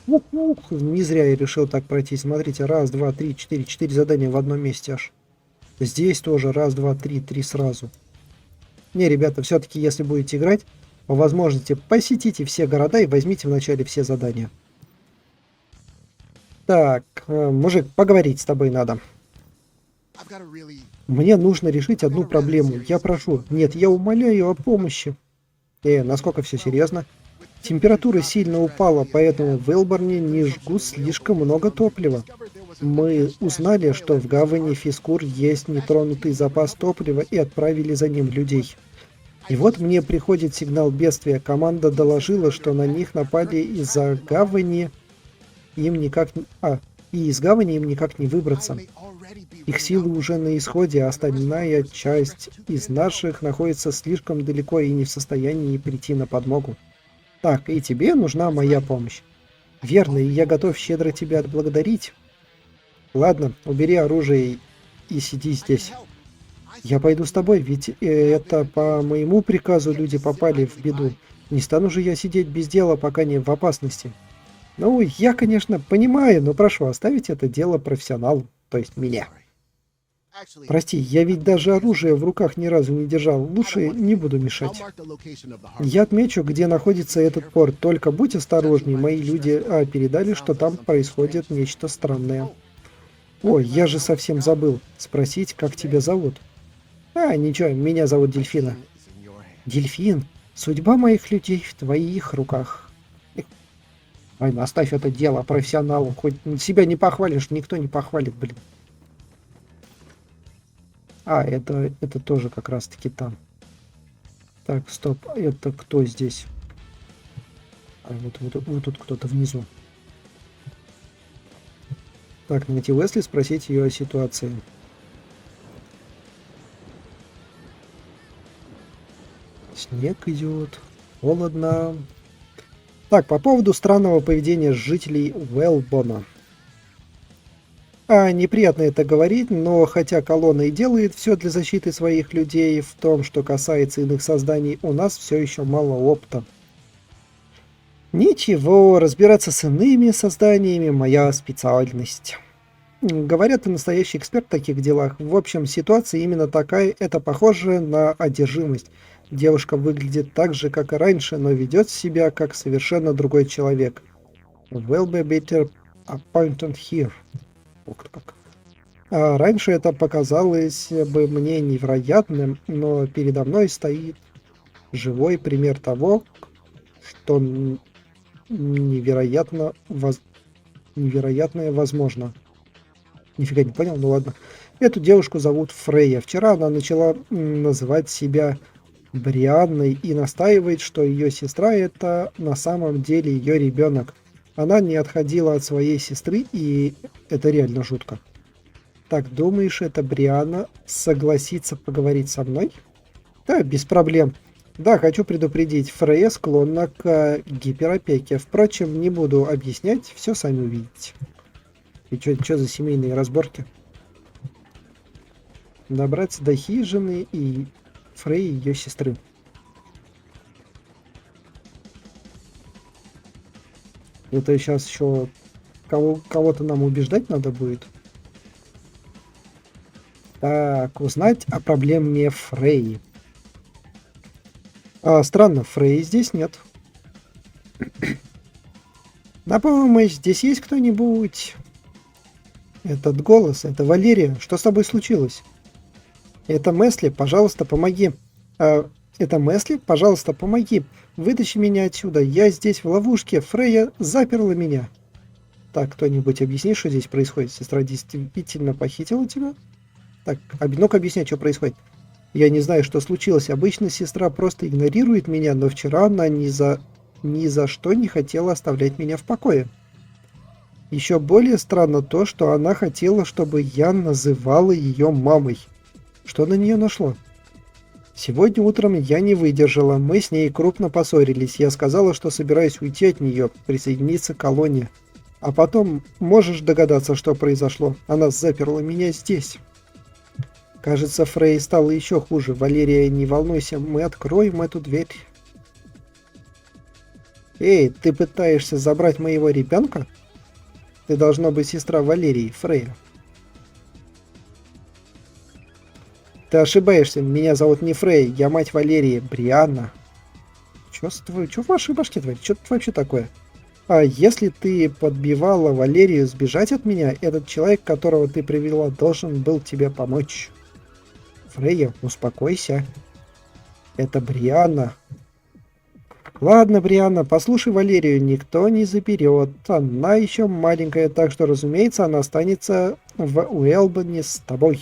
Не зря я решил так пройти. Смотрите, 1, 2, 3, 4 задания в одном месте аж. Здесь тоже 1, 2, 3 сразу. Не, ребята, все-таки, если будете играть, по возможности посетите все города и возьмите вначале все задания. Так, мужик, поговорить с тобой надо. Мне нужно решить одну проблему. Я прошу. Нет, я умоляю о помощи. Насколько все серьезно? Температура сильно упала, поэтому в Элборне не жгут слишком много топлива. Мы узнали, что в гавани Фискур есть нетронутый запас топлива и отправили за ним людей. И вот мне приходит сигнал бедствия. Команда доложила, что на них напали из-за гавани. Им никак... и из гавани им никак не выбраться. Их силы уже на исходе, а остальная часть из наших находится слишком далеко и не в состоянии прийти на подмогу. Так, и тебе нужна моя помощь. Верно, и я готов щедро тебя отблагодарить. Ладно, убери оружие и сиди здесь. Я пойду с тобой, ведь это по моему приказу люди попали в беду. Не стану же я сидеть без дела, пока не в опасности. Ну, я, конечно, понимаю, но прошу оставить это дело профессионалу, то есть мне. Прости, я ведь даже оружие в руках ни разу не держал. Лучше не буду мешать. Я отмечу, где находится этот порт. Только будь осторожней, мои люди передали, что там происходит нечто странное. Ой, я же совсем забыл спросить, как тебя зовут. Ничего, меня зовут Дельфина. Дельфин, судьба моих людей в твоих руках. Ай, оставь это дело профессионалу. Хоть себя не похвалишь, никто не похвалит, блин. Это тоже как раз-таки там. Так, стоп, это кто здесь? Вот тут кто-то внизу. Так, найти Уэсли, спросить ее о ситуации. Снег идет, холодно. Так, по поводу странного поведения жителей Уэлбона. Неприятно это говорить, но хотя колонна и делает все для защиты своих людей, в том, что касается иных созданий, у нас все еще мало опыта. Ничего, разбираться с иными созданиями – моя специальность. Говорят, ты настоящий эксперт в таких делах. В общем, ситуация именно такая, это похоже на одержимость. Девушка выглядит так же, как и раньше, но ведет себя как совершенно другой человек. Will be better appointed here. Как. Раньше это показалось бы мне невероятным, но передо мной стоит живой пример того, что невероятное возможно. Нифига не понял, ну ладно. Эту девушку зовут Фрейя. Вчера она начала называть себя Брианной и настаивает, что ее сестра это на самом деле ее ребенок. Она не отходила от своей сестры, и это реально жутко. Так, думаешь, эта Брианна согласится поговорить со мной? Да, без проблем. Да, хочу предупредить, Фрейя склонна к гиперопеке. Впрочем, не буду объяснять, все сами увидите. И что за семейные разборки? Добраться до хижины и Фрейи ее сестры. Это сейчас еще кого-то нам убеждать надо будет. Так, узнать о проблеме Фрейи. Странно, Фрейи здесь нет. На помощь, здесь есть кто-нибудь? Этот голос, это Валерия. Что с тобой случилось? Это Месли, пожалуйста, помоги. Это Месли, пожалуйста, помоги. Вытащи меня отсюда. Я здесь в ловушке. Фрейя заперла меня. Так, кто-нибудь объясни, что здесь происходит? Сестра действительно похитила тебя? Так, ну-ка объясняй, что происходит. Я не знаю, что случилось. Обычно сестра просто игнорирует меня, но вчера она ни за что не хотела оставлять меня в покое. Еще более странно то, что она хотела, чтобы я называла ее мамой. Что на нее нашло? Сегодня утром я не выдержала. Мы с ней крупно поссорились. Я сказала, что собираюсь уйти от нее, присоединиться к колонии. А потом, можешь догадаться, что произошло? Она заперла меня здесь. Кажется, Фрей стало еще хуже. Валерия, не волнуйся, мы откроем эту дверь. Эй, ты пытаешься забрать моего ребенка? Ты должна быть сестра Валерии, Фрейя. Ты ошибаешься, меня зовут не Фрей, я мать Валерии, Брианна. Чё в вашей башке творится? Что тут вообще такое? Если ты подбивала Валерию сбежать от меня, этот человек, которого ты привела, должен был тебе помочь. Фрейя, успокойся. Это Брианна. Ладно, Брианна, послушай Валерию, никто не заберет. Она еще маленькая, так что, разумеется, она останется в Уэлбоне с тобой.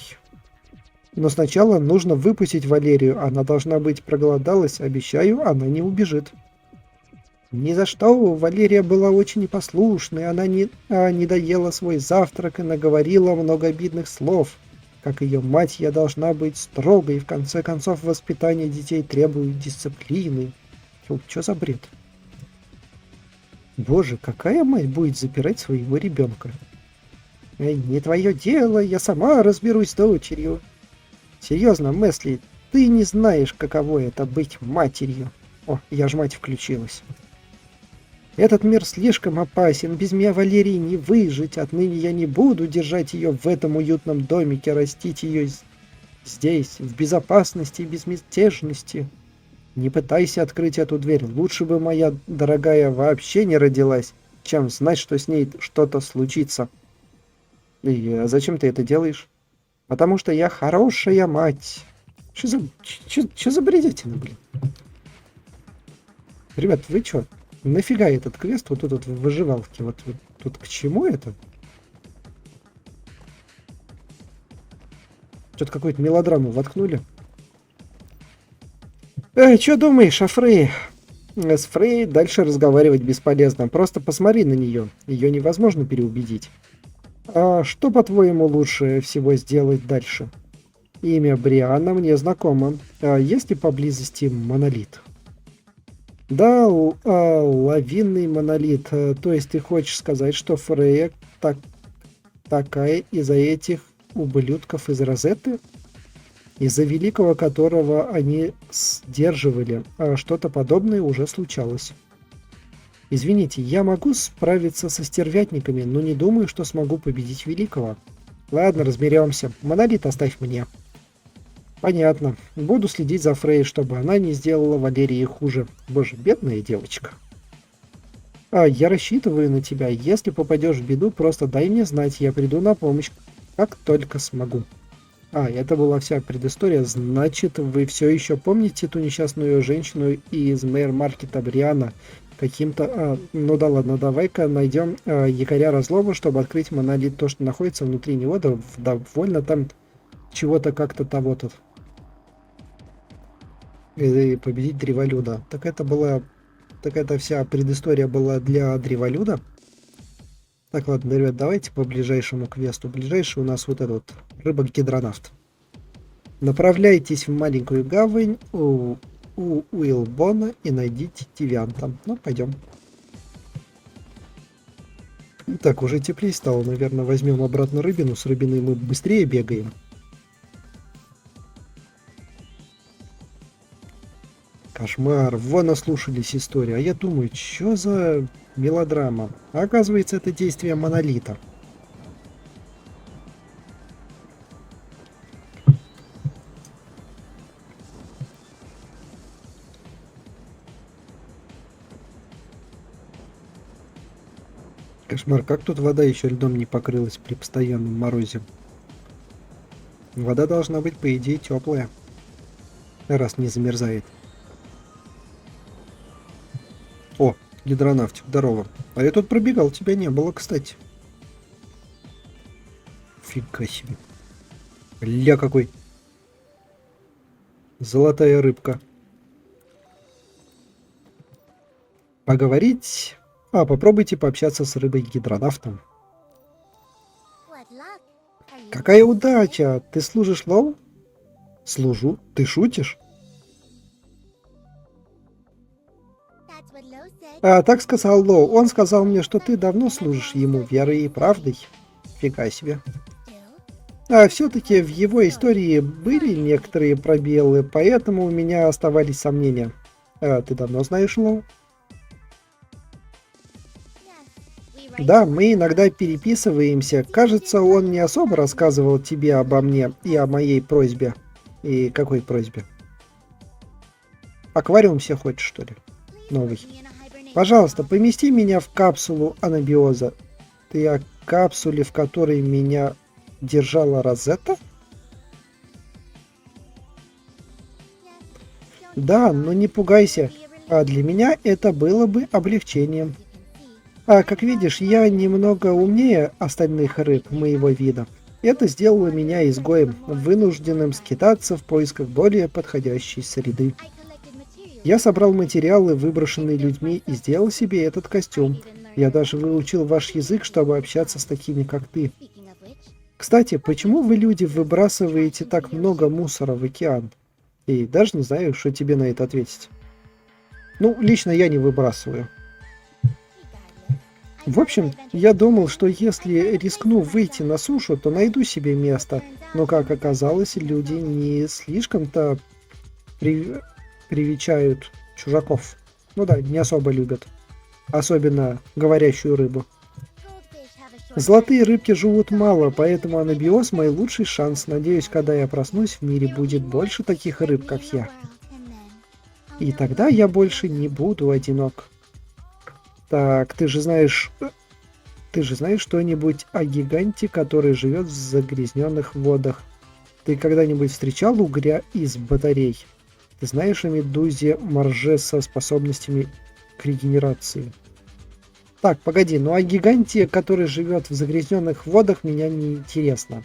Но сначала нужно выпустить Валерию. Она должна быть проголодалась. Обещаю, она не убежит. Ни за что. Валерия была очень непослушной. Она не доела свой завтрак и наговорила много обидных слов. Как ее мать, я должна быть строгой. В конце концов, воспитание детей требует дисциплины. Что за бред? Боже, какая мать будет запирать своего ребенка? Эй, не твое дело, я сама разберусь с дочерью. Серьезно, Месли, ты не знаешь, каково это быть матерью. О, я ж мать включилась. Этот мир слишком опасен, без меня Валерии не выжить. Отныне я не буду держать ее в этом уютном домике, растить ее здесь, в безопасности и безмятежности. Не пытайся открыть эту дверь. Лучше бы моя дорогая вообще не родилась, чем знать, что с ней что-то случится. И зачем ты это делаешь? Потому что я хорошая мать. Что за бредятина, блин? Ребят, вы чё? Нафига этот квест вот тут вот в выживалке? Вот тут к чему это? Что-то какую-то мелодраму воткнули. Что думаешь о Фрей? С Фрей дальше разговаривать бесполезно. Просто посмотри на нее. Ее невозможно переубедить. А что, по-твоему, лучше всего сделать дальше? Имя Брианна мне знакомо. А есть ли поблизости монолит? Да, лавинный монолит. То есть ты хочешь сказать, что Фрея такая из-за этих ублюдков из Розетты? Из-за великого, которого они сдерживали. А что-то подобное уже случалось. Извините, я могу справиться со стервятниками, но не думаю, что смогу победить великого. Ладно, разберемся. Монолит оставь мне. Понятно. Буду следить за Фрей, чтобы она не сделала Валерии хуже. Боже, бедная девочка. Я рассчитываю на тебя. Если попадешь в беду, просто дай мне знать. Я приду на помощь, как только смогу. Это была вся предыстория. Значит, вы все еще помните ту несчастную женщину из мейр-маркета Брианна? Каким-то... ну да ладно, давай-ка найдем якоря разлома, чтобы открыть монолит. То, что находится внутри него, довольно там чего-то как-то того-то. И победить древолюда. Так эта вся предыстория была для древолюда. Так, ладно, ребят, давайте по ближайшему квесту. Ближайший у нас вот этот рыба-гидронавт. Направляйтесь в маленькую гавань у Уилбона и найдите девианта. Ну, пойдем. Так, уже теплее стало. Наверное, возьмем обратно рыбину. С рыбиной мы быстрее бегаем. Кошмар. Вон наслушались истории. А я думаю, что за мелодрама? А оказывается, это действие монолита. Кошмар, как тут вода еще льдом не покрылась при постоянном морозе? Вода должна быть, по идее, теплая, раз не замерзает. О, гидронавтик, здорово. А я тут пробегал, тебя не было, кстати. Фига себе. Ля какой. Золотая рыбка. Поговорить... попробуйте пообщаться с рыбой-гидронавтом. Какая удача! Ты служишь Лоу? Служу? Ты шутишь? Так сказал Лоу. Он сказал мне, что ты давно служишь ему верой и правдой. Фига себе. Все-таки в его истории были некоторые пробелы, поэтому у меня оставались сомнения. Ты давно знаешь Лоу? Да, мы иногда переписываемся. Кажется, он не особо рассказывал тебе обо мне и о моей просьбе. И какой просьбе? Аквариум себе хочешь, что ли? Новый. Пожалуйста, помести меня в капсулу анабиоза. Ты о капсуле, в которой меня держала Розетта? Да, но не пугайся. А для меня это было бы облегчением. А как видишь, я немного умнее остальных рыб моего вида. Это сделало меня изгоем, вынужденным скитаться в поисках более подходящей среды. Я собрал материалы, выброшенные людьми, и сделал себе этот костюм. Я даже выучил ваш язык, чтобы общаться с такими, как ты. Кстати, почему вы, люди, выбрасываете так много мусора в океан? И даже не знаю, что тебе на это ответить. Ну, лично я не выбрасываю. В общем, я думал, что если рискну выйти на сушу, то найду себе место. Но, как оказалось, люди не слишком-то привечают чужаков. Ну да, не особо любят. Особенно говорящую рыбу. Золотые рыбки живут мало, поэтому анабиоз мой лучший шанс. Надеюсь, когда я проснусь, в мире будет больше таких рыб, как я. И тогда я больше не буду одинок. Так, ты же знаешь что-нибудь о гиганте, который живет в загрязненных водах? Ты когда-нибудь встречал угря из батарей? Ты знаешь о медузе Марже со способностями к регенерации? Так, погоди, ну о гиганте, который живет в загрязненных водах, меня не интересно.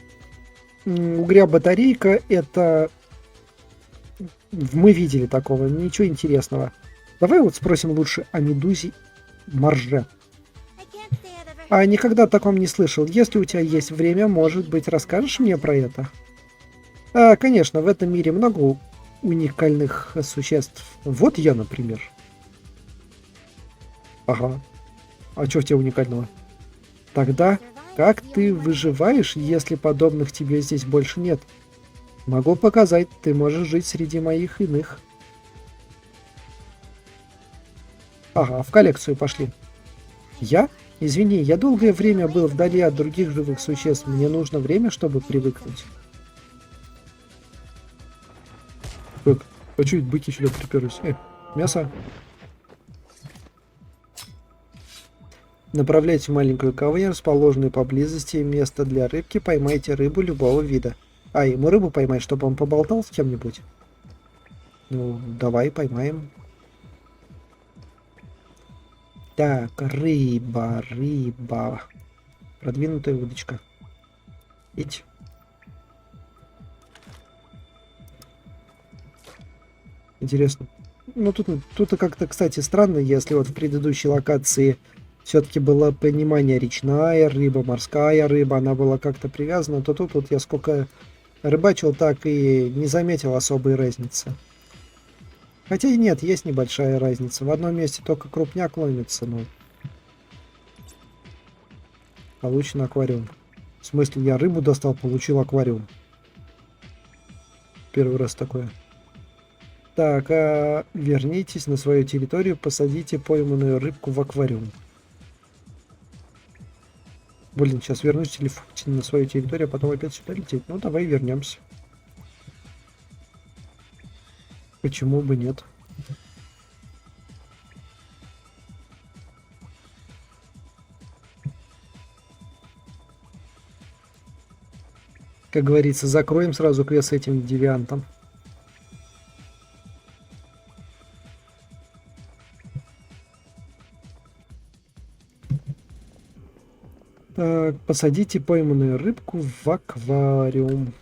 Угря-батарейка это... Мы видели такого, ничего интересного. Давай вот спросим лучше о медузе Марже. А никогда о таком не слышал. Если у тебя есть время, может быть, расскажешь мне про это? Конечно, в этом мире много уникальных существ. Вот я, например. Ага. А что в тебе уникального? Тогда как ты выживаешь, если подобных тебе здесь больше нет? Могу показать, ты можешь жить среди моих иных. Ага, в коллекцию пошли. Я? Извини, я долгое время был вдали от других живых существ. Мне нужно время, чтобы привыкнуть. Так, а чё это быки сюда приперлись? Мясо? Направляйте в маленькую кавernь, расположенную поблизости место для рыбки. Поймайте рыбу любого вида. А, ему рыбу поймать, чтобы он поболтал с кем-нибудь? Ну, давай поймаем. Так, рыба. Продвинутая удочка. Идь. Интересно. Ну, тут как-то, кстати, странно, если вот в предыдущей локации все-таки было понимание речная рыба, морская рыба, она была как-то привязана, то тут вот я сколько рыбачил, так и не заметил особой разницы. Хотя и нет, есть небольшая разница. В одном месте только крупняк ломится, но получен аквариум. В смысле, я рыбу достал, получил аквариум. Первый раз такое. Так, вернитесь на свою территорию, посадите пойманную рыбку в аквариум. Блин, сейчас вернусь на свою территорию, а потом опять сюда лететь. Ну, давай вернемся. Почему бы нет? Как говорится, закроем сразу квест с этим девиантом. Так, посадите пойманную рыбку в аквариум.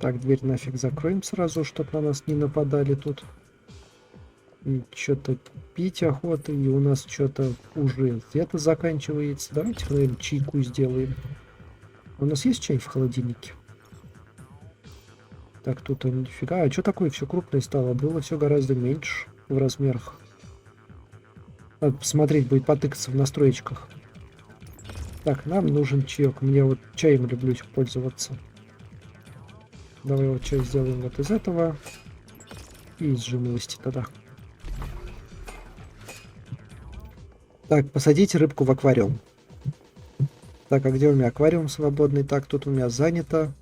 Так, дверь нафиг закроем сразу, чтобы на нас не нападали тут. Что-то пить охота, и у нас что-то уже где-то заканчивается. Давайте, наверное, чайку сделаем. У нас есть чай в холодильнике? Так, тут нифига. А что такое все крупное стало? Было все гораздо меньше в размерах. Надо посмотреть, будет потыкаться в настроечках. Так, нам нужен чаек. Мне вот чаем люблю пользоваться. Давай вот чай сделаем вот из этого. И из жимолости тогда. Так, посадите рыбку в аквариум. Так, а где у меня аквариум свободный? Так, тут у меня занято.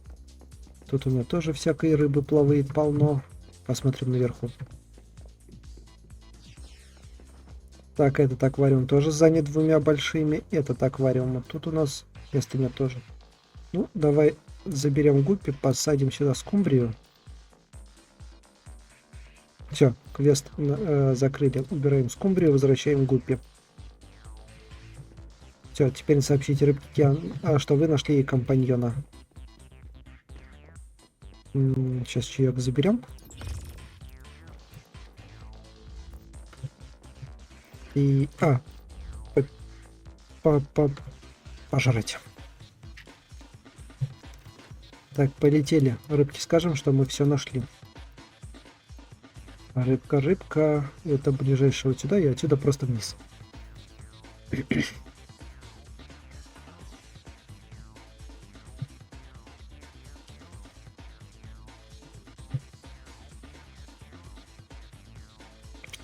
Тут у меня тоже всякой рыбы плавает полно. Посмотрим наверху. Так, этот аквариум тоже занят двумя большими. Этот аквариум. Тут у нас места нет тоже. Ну, давай заберем гуппи, посадим сюда скумбрию. Все, квест закрыли. Убираем скумбрию, возвращаем Гуппи. Все, теперь сообщите рыбке, что вы нашли компаньона. Сейчас чаек заберем. И... пожрать. Так, полетели. Рыбки, скажем, что мы все нашли. Рыбка, рыбка. Это ближайшее вот сюда, и отсюда просто вниз.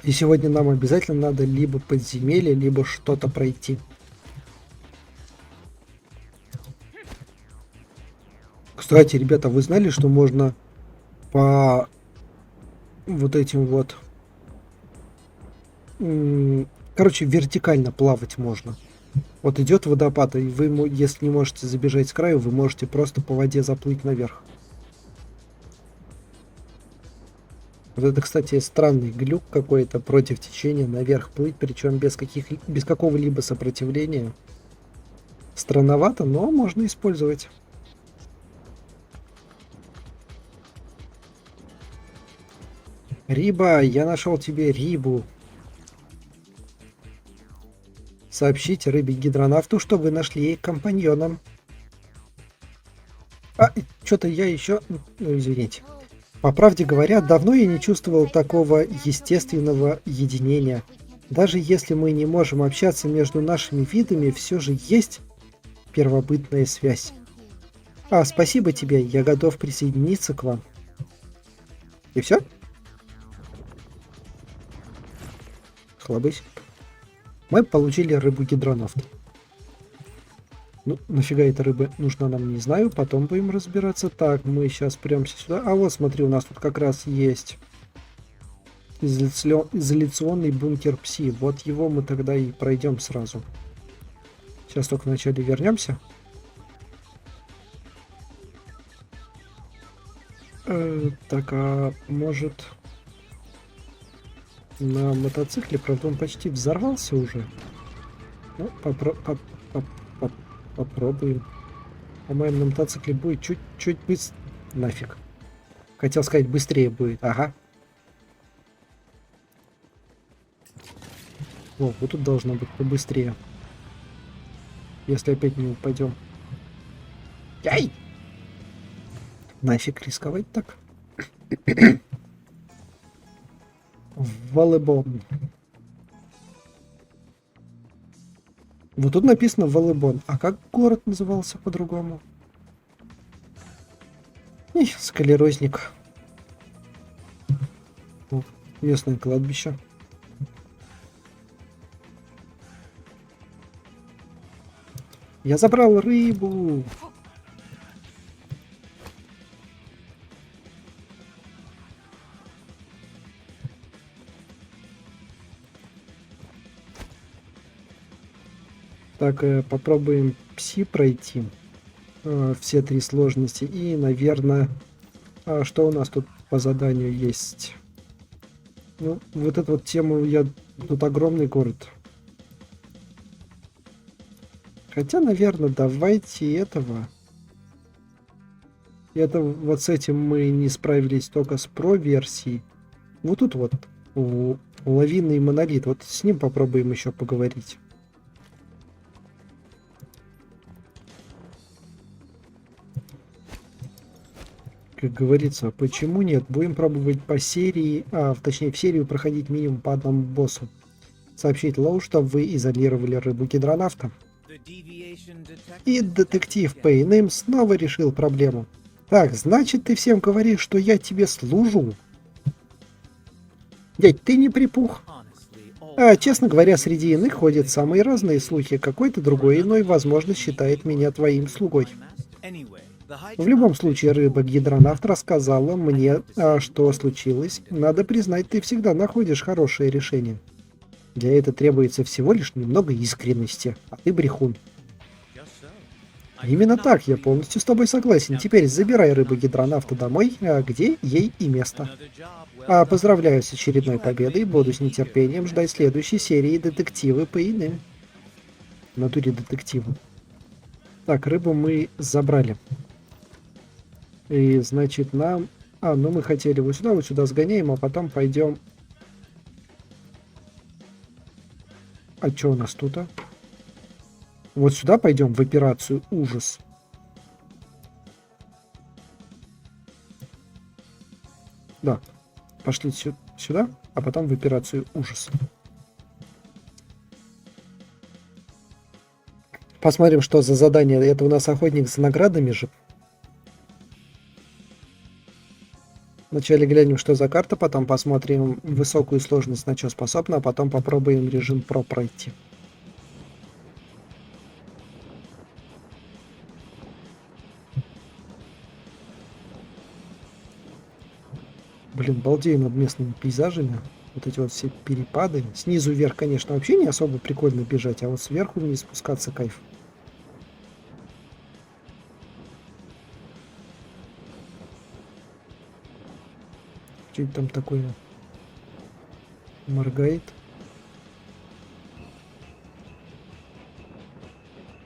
И сегодня нам обязательно надо либо подземелье, либо что-то пройти. Кстати, ребята, вы знали, что можно по вот этим вот... Короче, вертикально плавать можно. Вот идет водопад, и вы, если не можете забежать с краю, вы можете просто по воде заплыть наверх. Вот это, кстати, странный глюк какой-то, против течения наверх плыть, причем без какого-либо сопротивления. Странновато, но можно использовать. Риба, я нашел тебе рибу. Сообщите рыбе-гидронавту, что вы нашли ей компаньоном. Что-то я еще... Ну, извините. По правде говоря, давно я не чувствовал такого естественного единения. Даже если мы не можем общаться между нашими видами, все же есть первобытная связь. Спасибо тебе, я готов присоединиться к вам. И все? Хлобысь. Мы получили рыбу-гидронавт. Ну, нафига эта рыба нужна нам, не знаю. Потом будем разбираться. Так, мы сейчас прямся сюда. А вот, смотри, у нас тут как раз есть изоляционный бункер Пси. Вот его мы тогда и пройдем сразу. Сейчас только вначале вернемся. Так, а может... На мотоцикле, правда, он почти взорвался уже. Ну, попробуем. По-моему, на мотоцикле будет чуть-чуть быстрее. Нафиг. Хотел сказать, быстрее будет. Ага. О, вот тут должно быть побыстрее. Если опять не упадем. Яй! Нафиг рисковать так. Волейбон. Вот тут написано Волейбон. А как город назывался по-другому? Склерозник. Местное кладбище. Я забрал рыбу. Так, попробуем Пси пройти. Все 3 сложности. И, наверное, что у нас тут по заданию есть? Ну, вот эту вот тему Тут огромный город. Хотя, наверное, давайте этого. Это вот с этим мы не справились только с про-версией. Вот тут вот лавинный монолит. Вот с ним попробуем еще поговорить. Как говорится, почему нет? Будем пробовать по серии, точнее в серию проходить минимум по одному боссу. Сообщить Лоу, что вы изолировали рыбу-гидронавта. И детектив Пейнэм снова решил проблему. Так, значит, ты всем говоришь, что я тебе служу? Дядь, ты не припух. Честно говоря, среди иных ходят самые разные слухи. Какой-то другой иной, возможно, считает меня твоим слугой. В любом случае, рыба-гидронавт рассказала мне, что случилось. Надо признать, ты всегда находишь хорошее решение. Для этого требуется всего лишь немного искренности, а ты брехун. Именно так, я полностью с тобой согласен. Теперь забирай рыбу-гидронавта домой, где ей и место. Поздравляю с очередной победой, буду с нетерпением ждать следующей серии детективы по иным. В натуре детективы. Так, рыбу мы забрали. И значит нам... ну мы хотели вот сюда сгоняем, а потом пойдем... А что у нас тут, а? Вот сюда пойдем, в операцию «Ужас». Да, пошли сюда, а потом в операцию «Ужас». Посмотрим, что за задание. Это у нас охотник за наградами же. Вначале глянем, что за карта, потом посмотрим высокую сложность, на что способна, а потом попробуем режим Pro пройти. Блин, балдею над местными пейзажами. Вот эти вот все перепады. Снизу вверх, конечно, вообще не особо прикольно бежать, а вот сверху вниз спускаться кайф. Что это там такое? Моргает.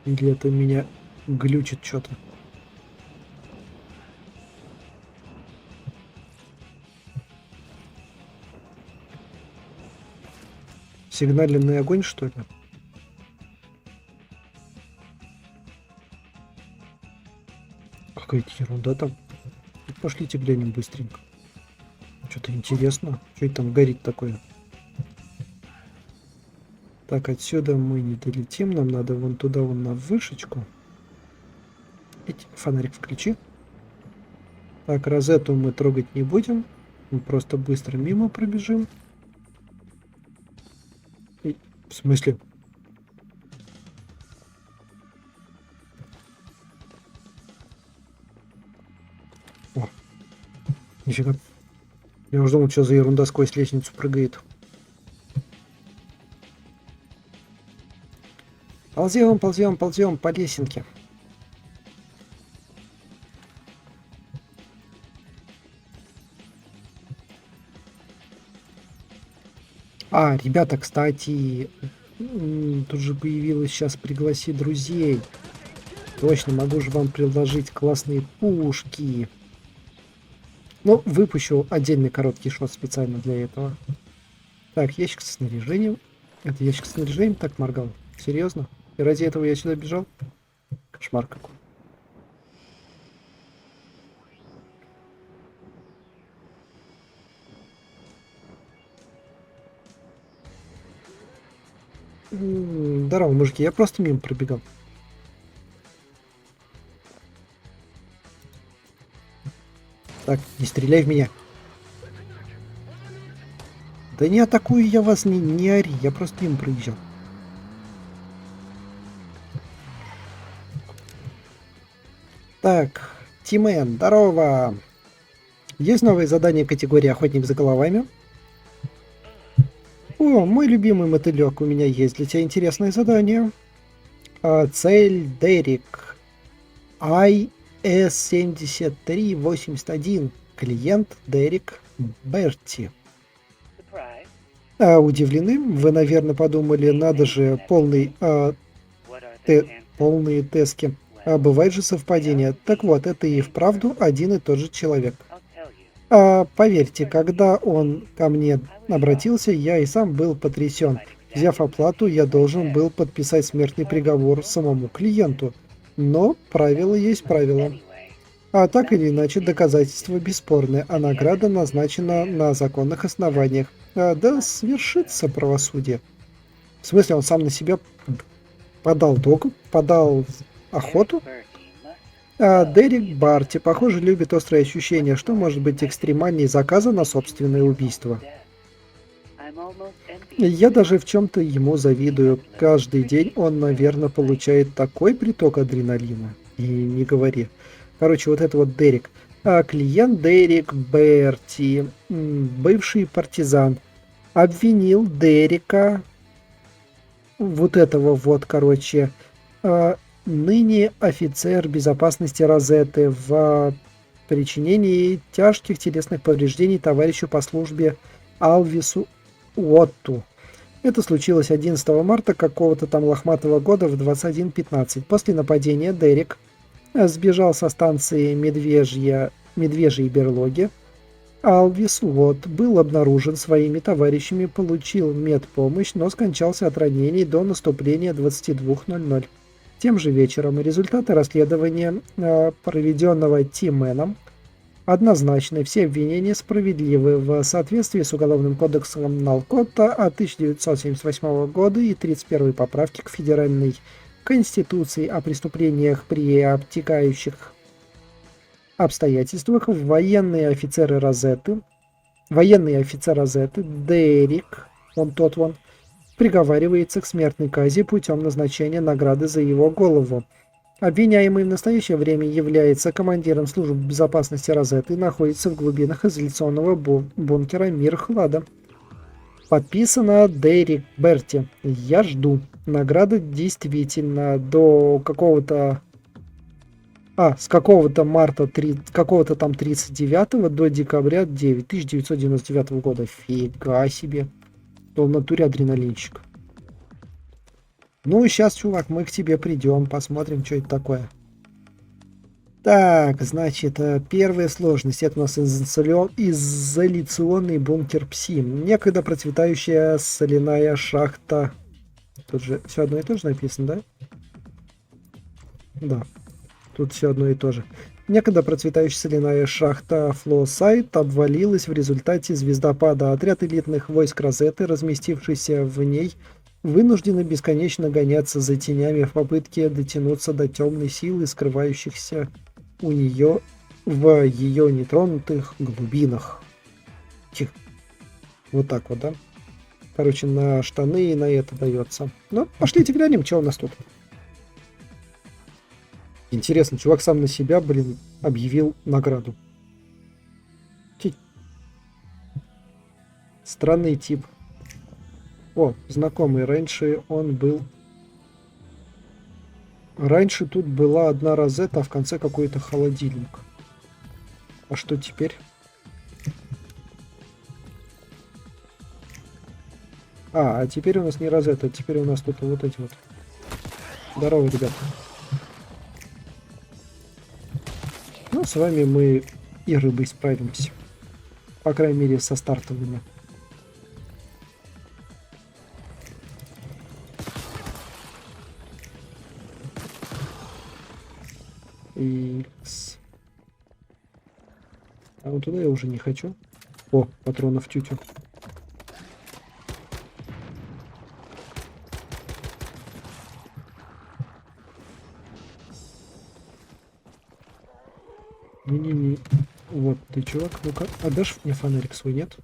Или это меня глючит что-то? Сигнальный огонь, что ли? Какая-то ерунда там. Пошлите глянем быстренько. Что-то интересно. Что это там горит такое? Так, отсюда мы не долетим. Нам надо вон туда, вон на вышечку. Фонарик включи. Так, розету мы трогать не будем. Мы просто быстро мимо пробежим. В смысле? О, нифига. Я уже думал, что за ерунда сквозь лестницу прыгает. Ползем, ползем, ползем по лесенке. Ребята, кстати, тут же появилось сейчас пригласи друзей. Точно, могу же вам предложить классные пушки. Ну, выпущу отдельный короткий шот специально для этого. Так, ящик со снаряжением. Это ящик с снаряжением так моргал? Серьезно? И ради этого я сюда бежал? Кошмар какой. Здорово, мужики, я просто мимо пробегал. Так, не стреляй в меня. Да не атакую я вас, не ори, я просто мимо проезжал. Так, Тимен, здорово. Есть новые задания категории «Охотник за головами». О, мой любимый мотылек, у меня есть для тебя интересное задание. Цель Дерек. IS-7381. Клиент Дерек Берти. Удивлены? Вы, наверное, подумали, надо же, полные тески. Бывает же совпадение. Так вот, это и вправду один и тот же человек. Поверьте, когда он ко мне обратился, я и сам был потрясен. Взяв оплату, я должен был подписать смертный приговор самому клиенту. Но правило есть правило. Так или иначе, доказательства бесспорны, а награда назначена на законных основаниях. Да свершится правосудие. В смысле, он сам на себя подал охоту? Дерек Барти, похоже, любит острые ощущения, что может быть экстремальнее заказа на собственное убийство. Я даже в чем-то ему завидую. Каждый день он, наверное, получает такой приток адреналина. И не говори. Короче, вот это вот Дерек. Клиент Дерек Берти, бывший партизан, обвинил Дерека, вот этого вот, короче, ныне офицер безопасности Розетты, в причинении тяжких телесных повреждений товарищу по службе Алвису Уотту. Это случилось 11 марта какого-то там лохматого года в 21:15. После нападения Дерек сбежал со станции Медвежьей берлоги. Алвис Уотт был обнаружен своими товарищами, получил медпомощь, но скончался от ранений до наступления 22:00. Тем же вечером результаты расследования, проведенного Тименом, однозначны, все обвинения справедливы в соответствии с Уголовным кодексом Налкота от 1978 года и 31 поправки к Федеральной Конституции о преступлениях при обтекающих обстоятельствах. Военный офицер Розетты Дерек, приговаривается к смертной казни путем назначения награды за его голову. Обвиняемый в настоящее время является командиром службы безопасности Розетты и находится в глубинах изоляционного бункера Мир Хлада. Подписано Дерек Берти. Я жду. Награда действительно до какого-то... с какого-то марта, какого-то там 39 до декабря 1999 года. Фига себе. То в натуре адреналинчик. Ну, сейчас, чувак, мы к тебе придем, посмотрим, что это такое. Так, значит, первая сложность. Это у нас изоляционный бункер Пси. Некогда процветающая соляная шахта. Тут же все одно и то же написано, да? Да. Тут все одно и то же. Некогда процветающая соляная шахта Флоусайт обвалилась в результате звездопада. Отряд элитных войск Розетты, разместившийся в ней, вынуждены бесконечно гоняться за тенями в попытке дотянуться до темной силы, скрывающихся у нее в ее нетронутых глубинах. Тихо. Вот так вот, да? Короче, на штаны и на это дается. Ну, пошлите глянем, что у нас тут. Интересно, чувак сам на себя, объявил награду. Странный тип. О, знакомый. Раньше он был... Раньше тут была одна розетта, а в конце какой-то холодильник. А что теперь? А теперь у нас не розетта, теперь у нас тут вот эти вот. Здорово, ребята. Ну, с вами мы и рыбой справимся. По крайней мере, со стартовыми. Икс. А вот туда я уже не хочу. О, патронов тютю. Не-не-не. Вот ты, чувак. Ну-ка, отдашь мне фонарик свой, нет?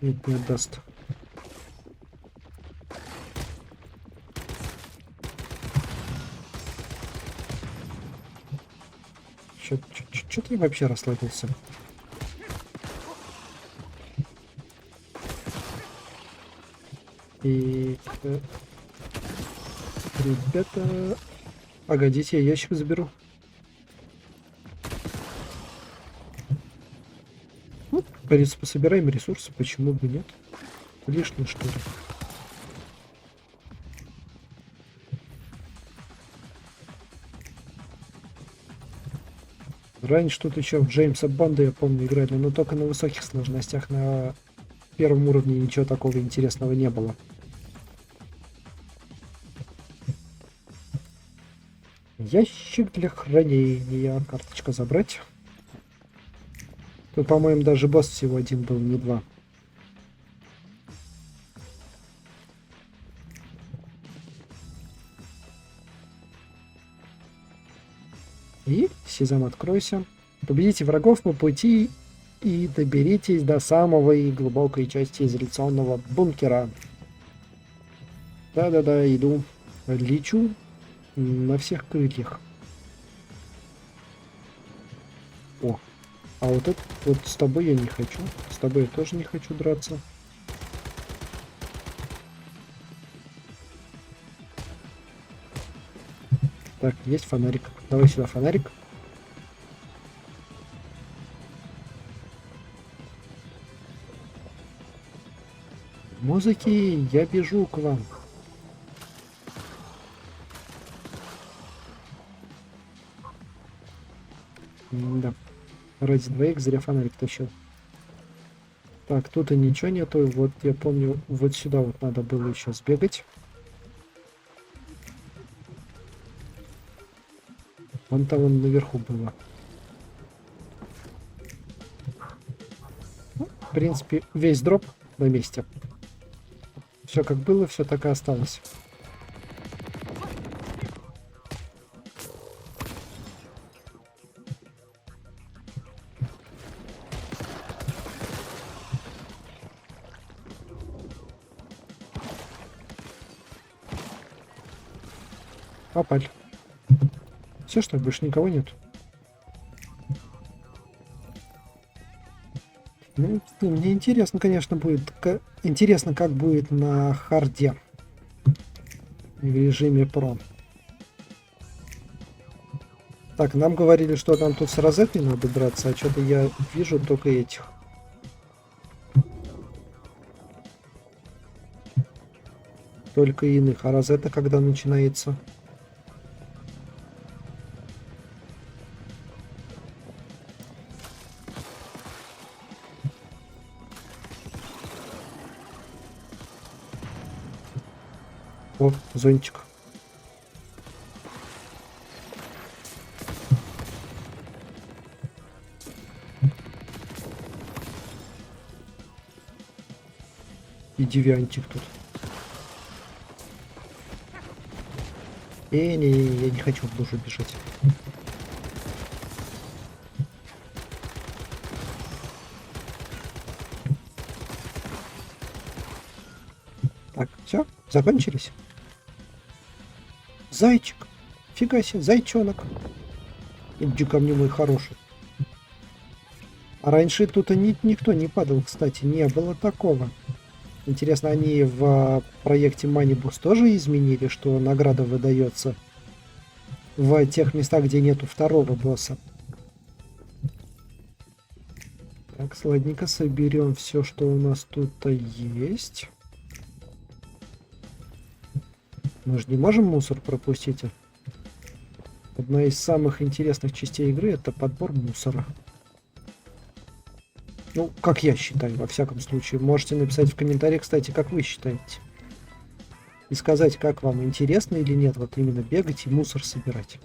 Нет, не отдаст. Чё ты вообще расслабился? И... Ребята... Погодите, я ящик заберу. Ну, в принципе, пособираем ресурсы, почему бы нет? Лишнее, что ли? Раньше тут еще в Джеймса Бонда, я помню, играли, но только на высоких сложностях. На первом уровне ничего такого интересного не было. Ящик для хранения. Карточка забрать. Тут, по-моему, даже босс всего один был, не два. И сезам откройся. Победите врагов по пути и доберитесь до самой глубокой части изоляционного бункера. Да-да-да, иду. Лечу на всех крыльях. О, а вот это вот с тобой я не хочу. С тобой я тоже не хочу драться. Так, есть фонарик. Давай сюда фонарик. Музыки, я бежу к вам. Да. Ради двоих зря фонарик тащил. Так, тут и ничего нету. Вот я помню, вот сюда вот надо было еще сбегать. Вон там вон наверху было. Ну, в принципе, весь дроп на месте. Все как было, все так и осталось. Попали. Все, что больше никого нет. Ну, мне интересно, конечно, будет. Интересно, как будет на харде. В режиме про. Так, нам говорили, что нам тут с розетой надо драться, а что-то я вижу только этих. Только иных. А розета когда начинается? О, зонтик. И девиантик тут. Не, я не хочу в душу бежать. Так, все, закончились. Зайчик. Фига себе, зайчонок. Иди ко мне, мой хороший. А раньше тут никто не падал, кстати, не было такого. Интересно, они в проекте Манибус тоже изменили, что награда выдается в тех местах, где нету второго босса? Так, сладненько соберем все, что у нас тут-то есть. Мы же не можем мусор пропустить. Одна из самых интересных частей игры — это подбор мусора. Ну, как я считаю, во всяком случае. Можете написать в комментариях, кстати, как вы считаете. И сказать, как вам интересно или нет, вот именно бегать и мусор собирать.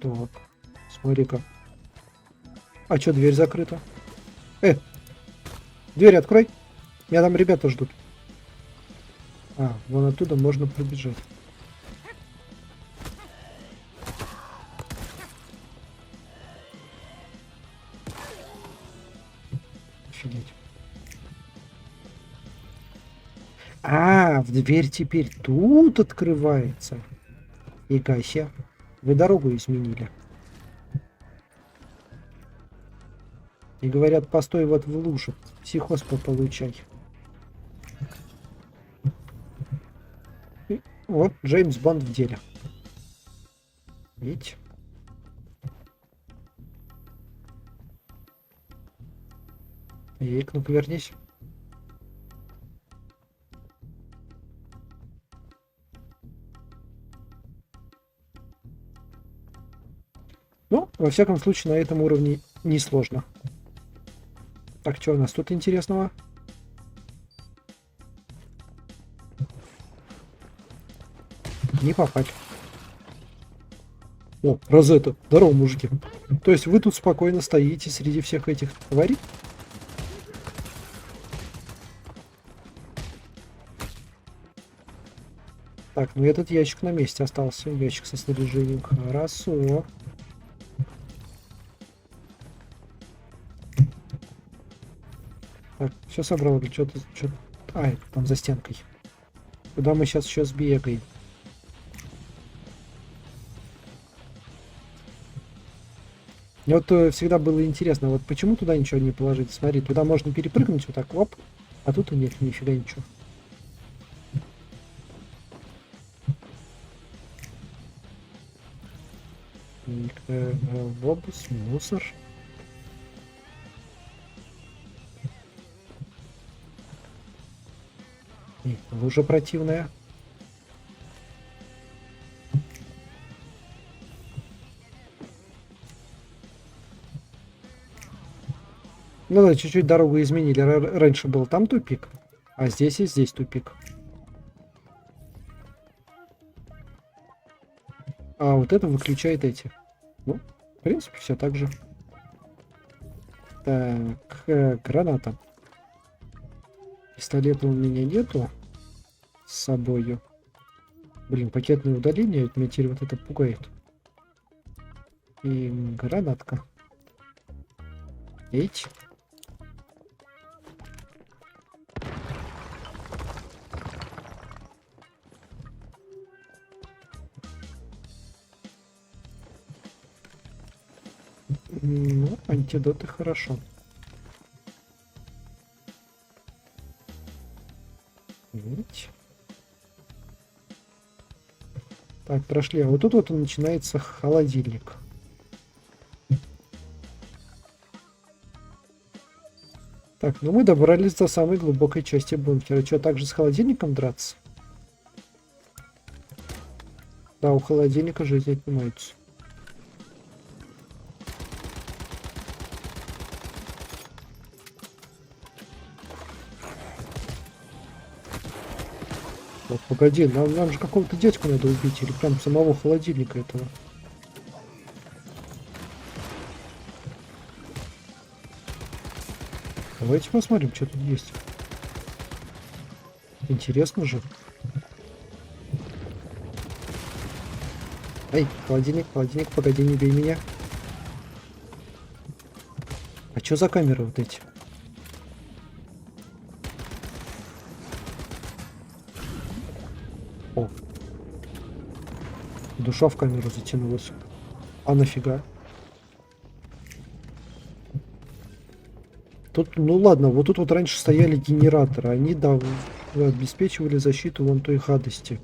Так, смотри-ка. А чё, дверь закрыта? Дверь открой. Меня там ребята ждут. А, вон оттуда можно пробежать. Офигеть. А, в дверь теперь тут открывается. И Гася, вы дорогу изменили. И говорят, постой вот в луже. Психоз получай. И вот Джеймс Бонд в деле. Видите? Эй, ну-ка вернись. Ну, во всяком случае, на этом уровне несложно. Так, что у нас тут интересного? Не попасть. О, Розетта. Здорово, мужики. То есть вы тут спокойно стоите среди всех этих тварей? Так, ну этот ящик на месте остался. Ящик со снаряжением. Хорошо. Так, все собрал или что-то... Ай, там за стенкой. Куда мы сейчас еще сбегаем? Мне вот всегда было интересно, вот почему туда ничего не положить? Смотри, туда можно перепрыгнуть вот так, оп, а тут и нет, нифига ничего. Глобус, мусор. И лужа противная. Ну да, чуть-чуть дорогу изменили. Раньше был там тупик, а здесь и здесь тупик. А вот это выключает эти. Ну, в принципе, все так же. Так, граната. Пистолета у меня нету с собою. Блин, пакетное удаление, меня теперь вот это пугает. И гранатка. Эть. Ну, антидоты хорошо. Видите? Так, прошли. А вот тут вот начинается холодильник. Так, ну мы добрались до самой глубокой части бункера. Что, также с холодильником драться? Да, у холодильника жизнь отнимается. Вот, погоди, нам же какого-то дядьку надо убить, или прям самого холодильника этого. Давайте посмотрим, что тут есть. Интересно же. Эй, холодильник, холодильник, погоди, не бей меня. А что за камеры вот эти? О. Душа в камеру затянулась. А нафига? Тут, ну ладно, вот тут вот раньше стояли генераторы. Они, да, обеспечивали защиту вон той гадости.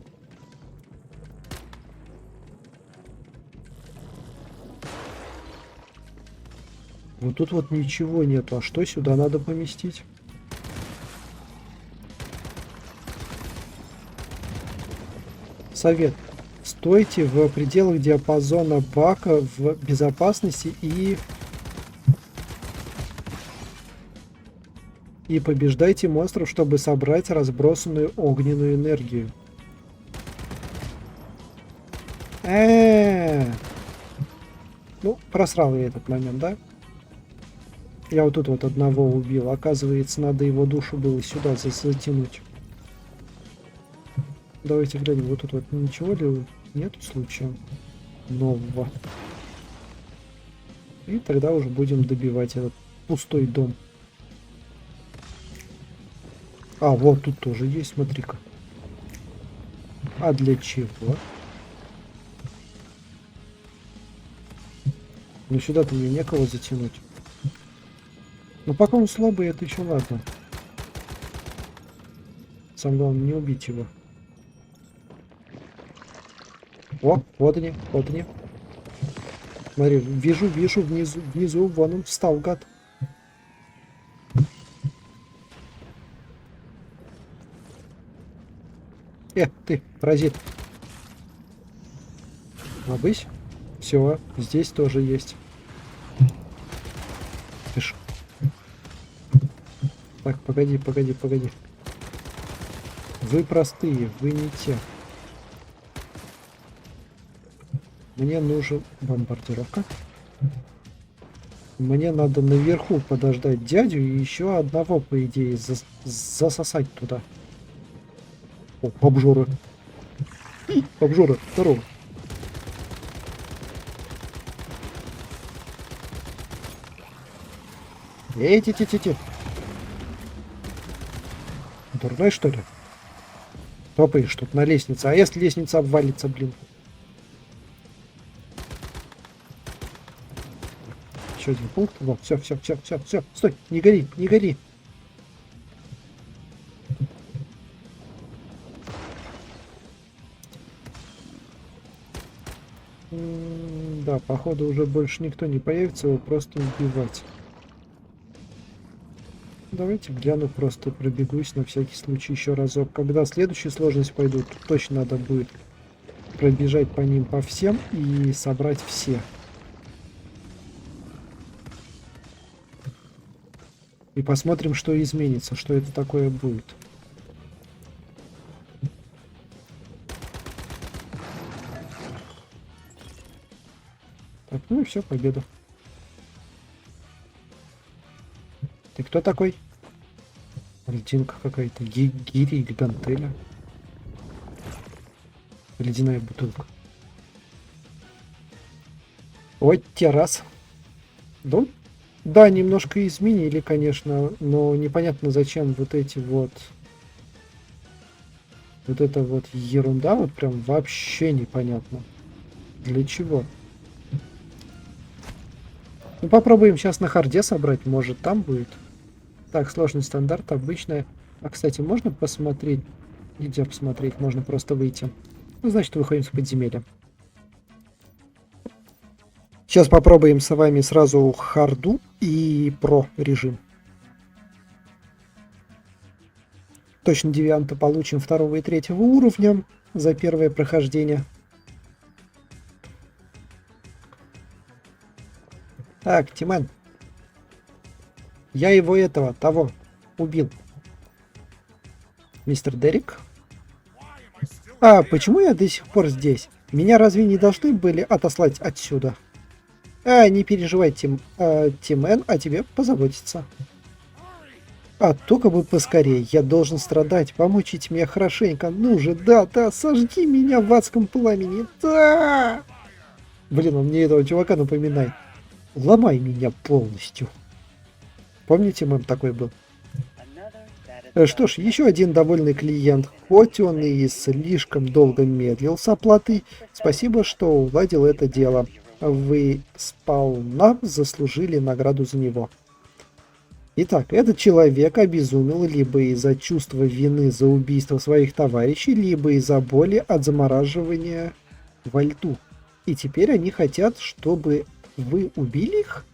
Вот тут вот ничего нету. А что сюда надо поместить? Совет. Стойте в пределах диапазона бака в безопасности и побеждайте монстров, чтобы собрать разбросанную огненную энергию. Ну, просрал я этот момент, да? Я вот тут вот одного убил. Оказывается, надо его душу было сюда затянуть. Давайте глянем. Вот тут вот ничего ли нету случая нового. И тогда уже будем добивать этот пустой дом. А, вот тут тоже есть, смотри-ка. А для чего? Ну сюда-то мне некого затянуть. Но пока он слабый, это еще ладно. Самое главное, не убить его. О, вот они, вот они. Смотри, вижу внизу, вон он встал, гад. Ты, паразит. Лобысь. Все, здесь тоже есть. Тише. Так, погоди. Вы простые, вы не те. Мне нужен бомбардировка. Мне надо наверху подождать дядю и еще одного, по идее, засосать туда. О, обжора. Обжора, здорово. Эти. Дурной, что ли? Топаешь тут на лестнице. А если лестница обвалится, блин? Еще один пункт. Вот, все. Стой, не гори. Да, походу уже больше никто не появится, его просто убивать. Давайте гляну, просто пробегусь на всякий случай еще разок. Когда следующую сложность пойдут, точно надо будет пробежать по ним по всем и собрать все. И посмотрим, что изменится, что это такое будет. Так, ну и все, победа. Ты кто такой? Льдинка какая-то. Гири или гантеля? Ледяная бутылка. Ой, террас. Да, да, немножко изменили, конечно, но непонятно, зачем вот эти вот... Вот эта вот ерунда, вот прям вообще непонятно. Для чего? Ну, попробуем сейчас на харде собрать, может там будет. Так, сложный стандарт, обычная. А, кстати, можно посмотреть? Нельзя посмотреть, можно просто выйти. Ну, значит, выходим с подземелья. Сейчас попробуем с вами сразу харду и про режим. Точно девианта получим 2 и 3 уровня за первое прохождение. Так, Тимен. Я его того убил. Мистер Дерек. А, почему я до сих пор здесь? Меня разве не должны были отослать отсюда? А, не переживай, Тимен, о тебе позаботиться. А, только бы поскорее, я должен страдать, помучить меня хорошенько. Ну же, да, сожги меня в адском пламени, да! Блин, он мне этого чувака напоминает. Ломай меня полностью. Помните, мем такой был? Что ж, еще один довольный клиент. Хоть он и слишком долго медлил с оплатой, спасибо, что уладил это дело. Вы сполна заслужили награду за него. Итак, этот человек обезумел либо из-за чувства вины за убийство своих товарищей, либо из-за боли от замораживания во льду. И теперь они хотят, чтобы вы убили их?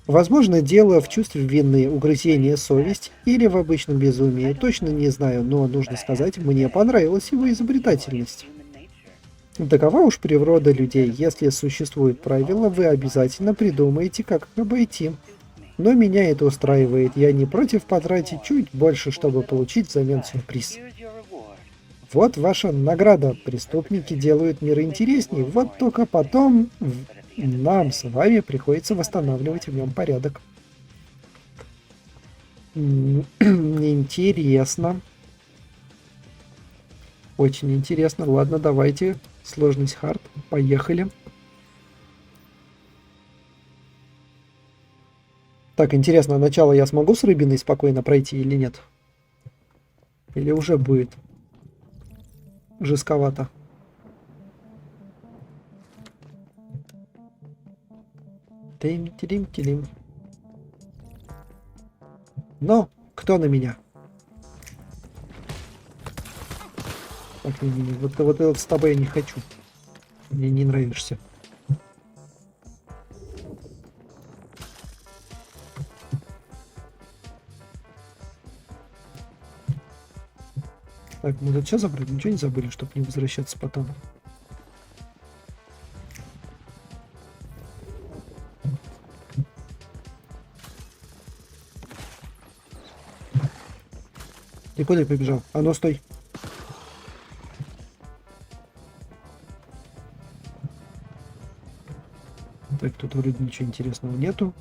Возможно, дело в чувстве вины, угрызения совести или в обычном безумии. Точно не знаю, но нужно сказать, мне понравилась его изобретательность. Такова уж природа людей. Если существуют правила, вы обязательно придумаете, как их обойти. Но меня это устраивает. Я не против потратить чуть больше, чтобы получить взамен сюрприз. Вот ваша награда. Преступники делают мир интереснее. Вот только потом нам с вами приходится восстанавливать в нем порядок. Интересно. Очень интересно. Ладно, давайте. Сложность хард. Поехали. Так, интересно, начало я смогу с рыбиной спокойно пройти или нет? Или уже будет жестковато? Тим-тилим-тилим. Но, кто на меня? Так, не, вот с тобой я не хочу. Мне не нравишься. Так, мы тут все забрали? Ничего не забыли, чтобы не возвращаться потом? Ты куда побежал? А ну стой. Так, тут вроде ничего интересного нету.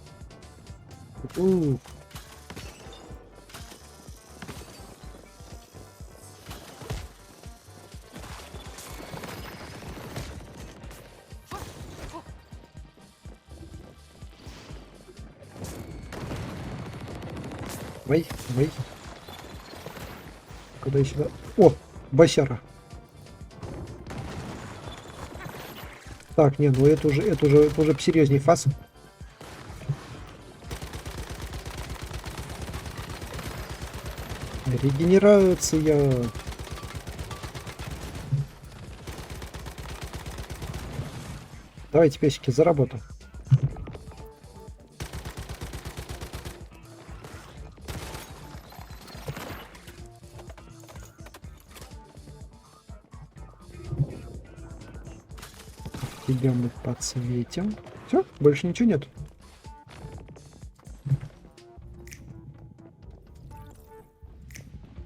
Вай. Куда я сюда? О, босяра. Так, не, ну это уже серьезней фас. Регенерация. Давайте, песики, за работу. Тебя мы подсветим. Все, больше ничего нет.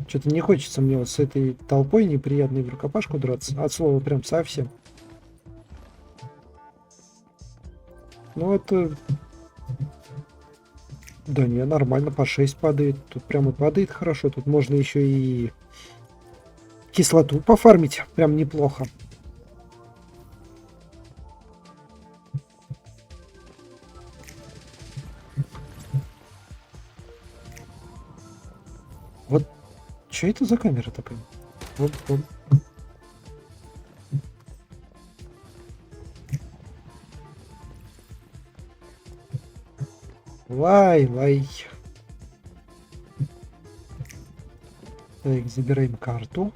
Что-то не хочется мне вот с этой толпой неприятной в рукопашку драться. От слова прям совсем. Ну это... Да не, нормально, по 6 падает. Тут прям и падает хорошо. Тут можно еще и кислоту пофармить. Прям неплохо. Вот что это за камера такая? Вот, вот. Лай, лай. Так, забираем карту.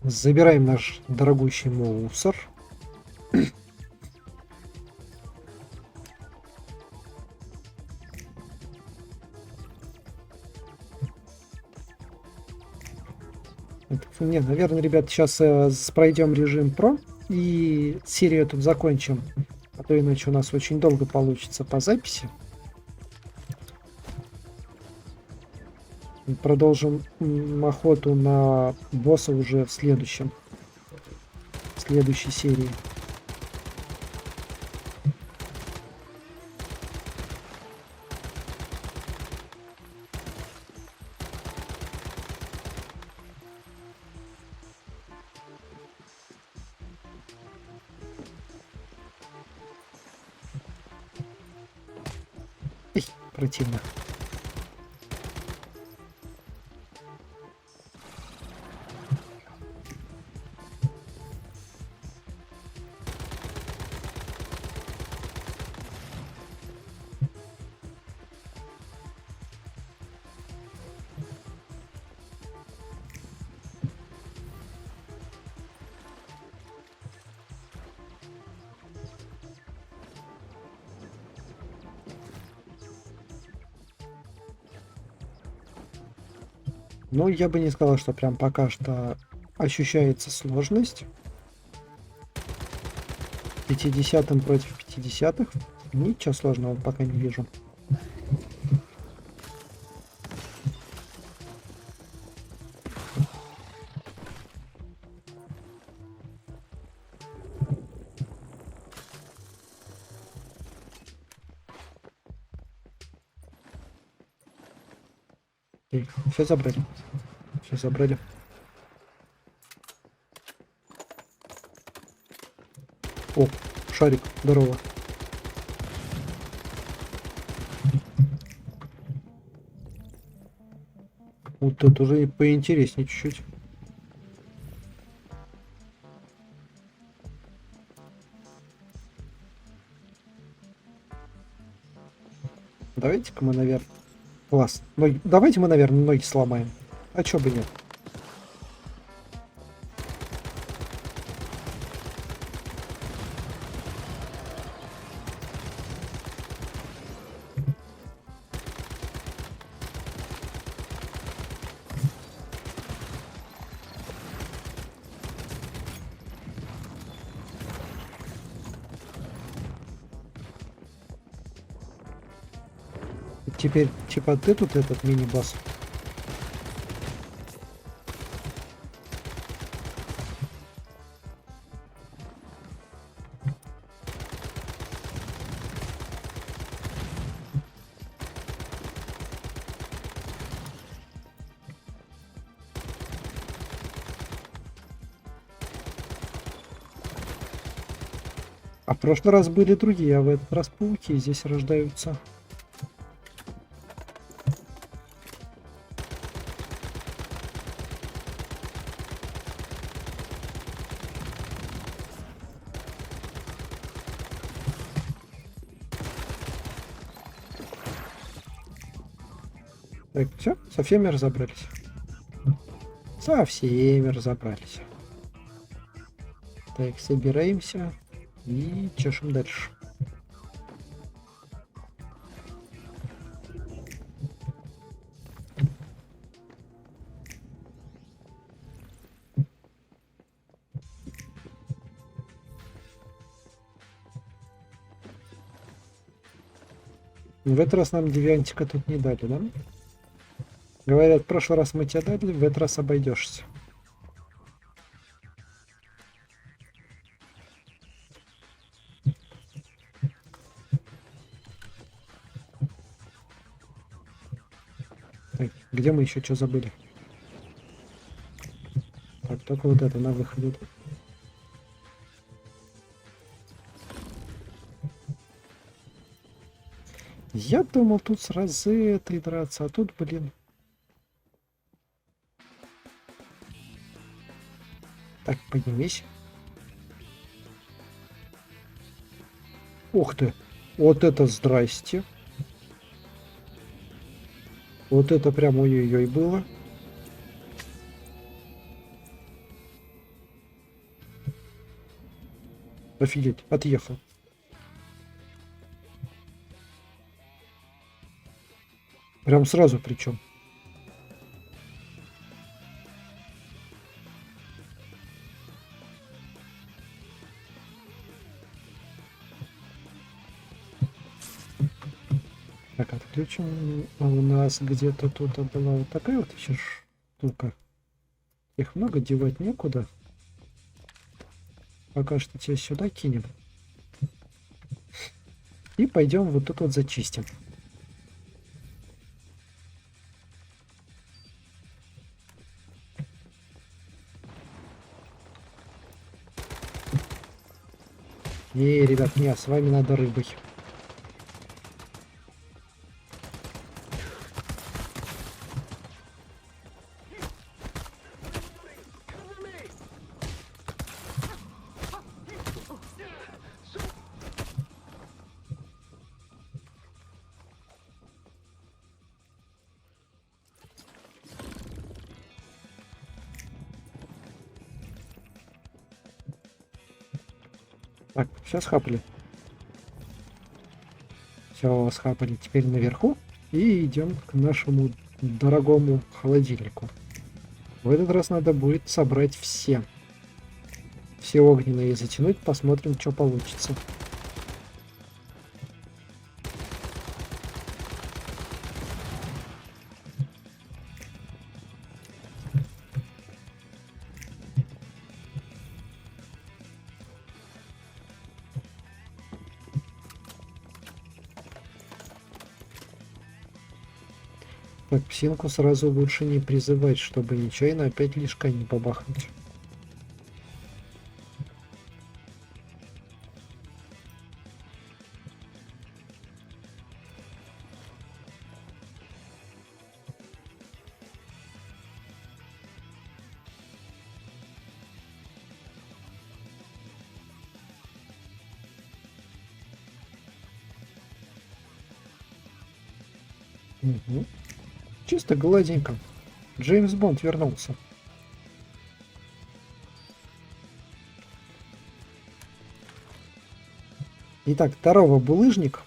Забираем наш дорогущий мусор. Не, наверное, ребят, сейчас пройдем режим Pro и серию тут закончим. А то иначе у нас очень долго получится по записи. И продолжим охоту на босса уже в следующей серии. Эй, противно. Ну, я бы не сказал, что прям пока что ощущается сложность. 50-м против 50-х. Ничего сложного пока не вижу. Все забрали. Все забрали. О, шарик, здорово. Вот тут уже поинтереснее чуть-чуть. Давайте-ка мы, наверное... Класс. Ноги... Давайте мы, наверное, ноги сломаем. А чё бы нет? Теперь, типа, ты тут этот мини-босс. А в прошлый раз были другие, а в этот раз пауки здесь рождаются. Так, все, со всеми разобрались. Со всеми разобрались. Так, собираемся и чешем дальше. В этот раз нам девиантика тут не дали, да? Говорят, в прошлый раз мы тебе дали, в этот раз обойдешься. Так, где мы еще что забыли? Так, только вот это на выходе. Я думал тут с розетой драться, а тут, блин. Так, поднимись. Ух ты. Вот это здрасте. Вот это прям ой-ой-ой было. Офигеть, отъехал. Прям сразу причем. Так, отключим. А у нас где-то тут была вот такая вот еще штука. Их много, девать некуда. Пока что тебя сюда кинем. И пойдем вот тут вот зачистим. Не, ребят, не, с вами надо рыбой. Так, все схапали. Все схапали. Теперь наверху. И идем к нашему дорогому холодильнику. В этот раз надо будет собрать все. Все огненные затянуть. Посмотрим, что получится. Так, псинку сразу лучше не призывать, чтобы нечаянно опять лишка не побахнуть. Угу. Чисто гладенько. Джеймс Бонд вернулся. Итак, второго булыжник.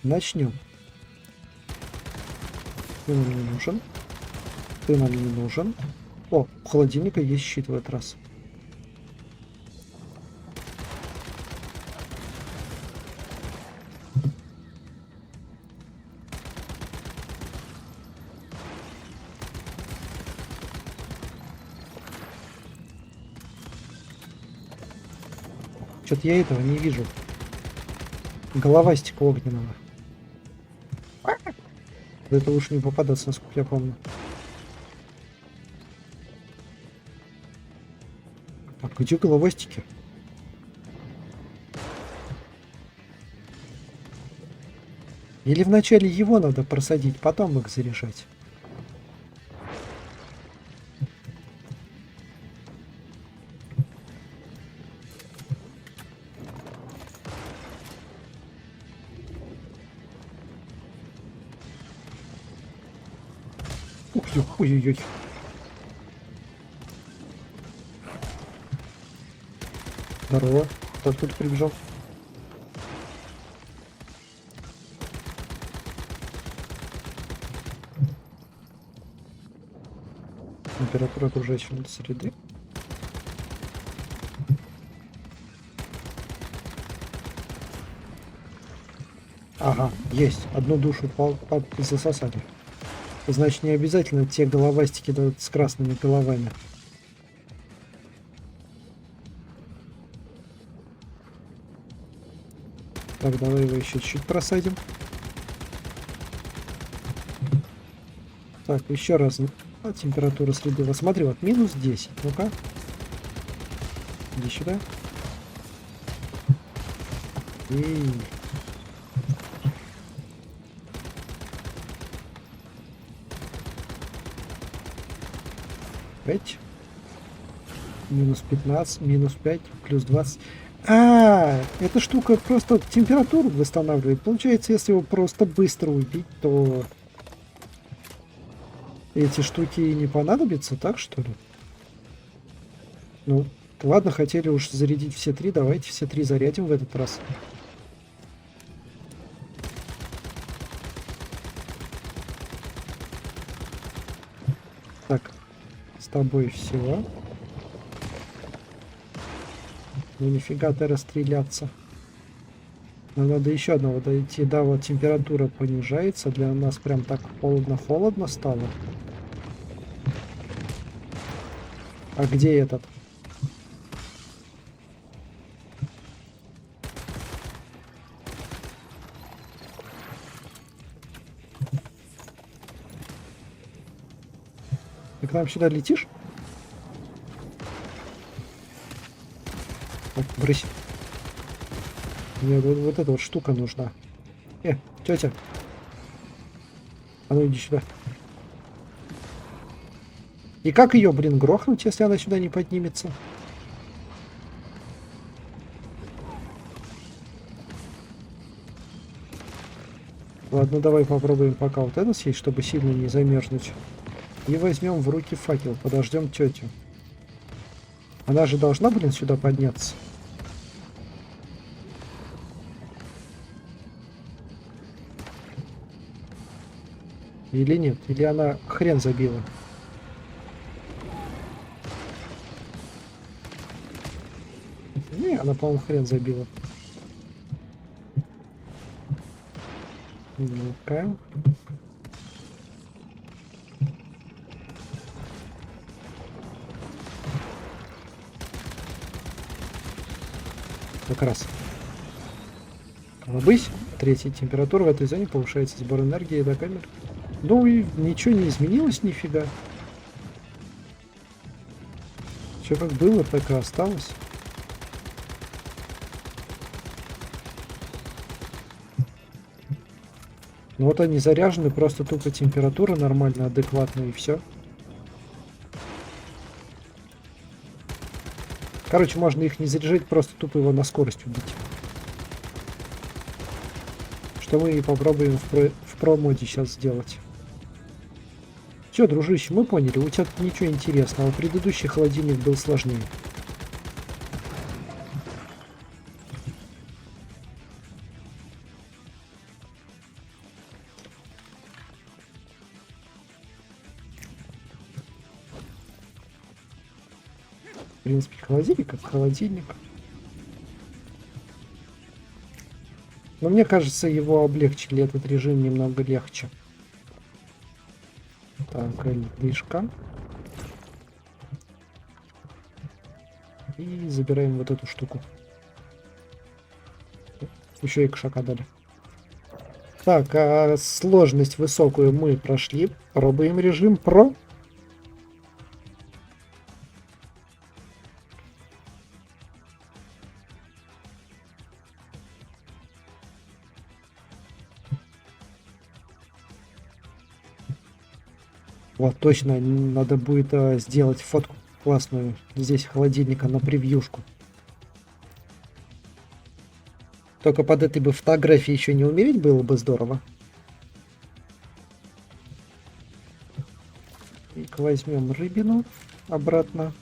Начнем. Ты нам не нужен. Ты нам не нужен. О, у холодильника есть щит в этот раз. Что-то я этого не вижу. Головастика огненного. Это уж не попадаться, насколько я помню. Так, где головастики? Или вначале его надо просадить, потом их заряжать? Ой-ой-ой. Здорово. Кто откуда прибежал? Температура окружающей среды. Ага, есть. Одну душу засосали. Значит, не обязательно те головастики с красными головами. Так, давай его еще чуть-чуть просадим. Так, еще раз. Температура среды. Вот смотри, вот минус 10. Ну-ка. Иди сюда. И... Пять. Минус 15, минус 5, плюс 20. Эта штука просто температуру восстанавливает. Получается, если его просто быстро убить, то эти штуки не понадобятся, так что ли? Ну, ладно, хотели уж зарядить все три, давайте все три зарядим в этот раз. Так, с тобой все. Ну нифига ты расстреляться. Нам надо еще одного дойти. Да, вот температура понижается. Для нас прям так холодно-холодно стало. А где этот? Ты к нам сюда летишь? Так, брысь. Мне вот эта вот штука нужна. Тетя. А ну иди сюда. И как ее, блин, грохнуть, если она сюда не поднимется? Ладно, давай попробуем пока вот это съесть, чтобы сильно не замерзнуть. И возьмем в руки факел, подождем тетю. Она же должна, блин, сюда подняться. Или нет? Или она хрен забила? Не, она, по-моему, хрен забила. Ну-ка. Как раз. Колобысь. Третья температура в этой зоне повышается, сбор энергии до камер. Ну и ничего не изменилось, нифига. Все как было, так и осталось. Ну вот они заряжены, просто тупо температура нормально, адекватная, и все. Короче, можно их не заряжать, просто тупо его на скорость убить. Что мы и попробуем в про-моде сейчас сделать. Все, дружище, мы поняли, у тебя тут ничего интересного, предыдущий холодильник был сложнее. В принципе, холодильник как холодильник. Но мне кажется, его облегчили, этот режим немного легче. Так, лишка. И забираем вот эту штуку. Еще и кошака дали. Так, а сложность высокую мы прошли. Пробуем режим про. Вот, точно, надо будет сделать фотку классную здесь холодильника на превьюшку. Только под этой бы фотографией еще не умереть было бы здорово. И возьмем рыбину обратно.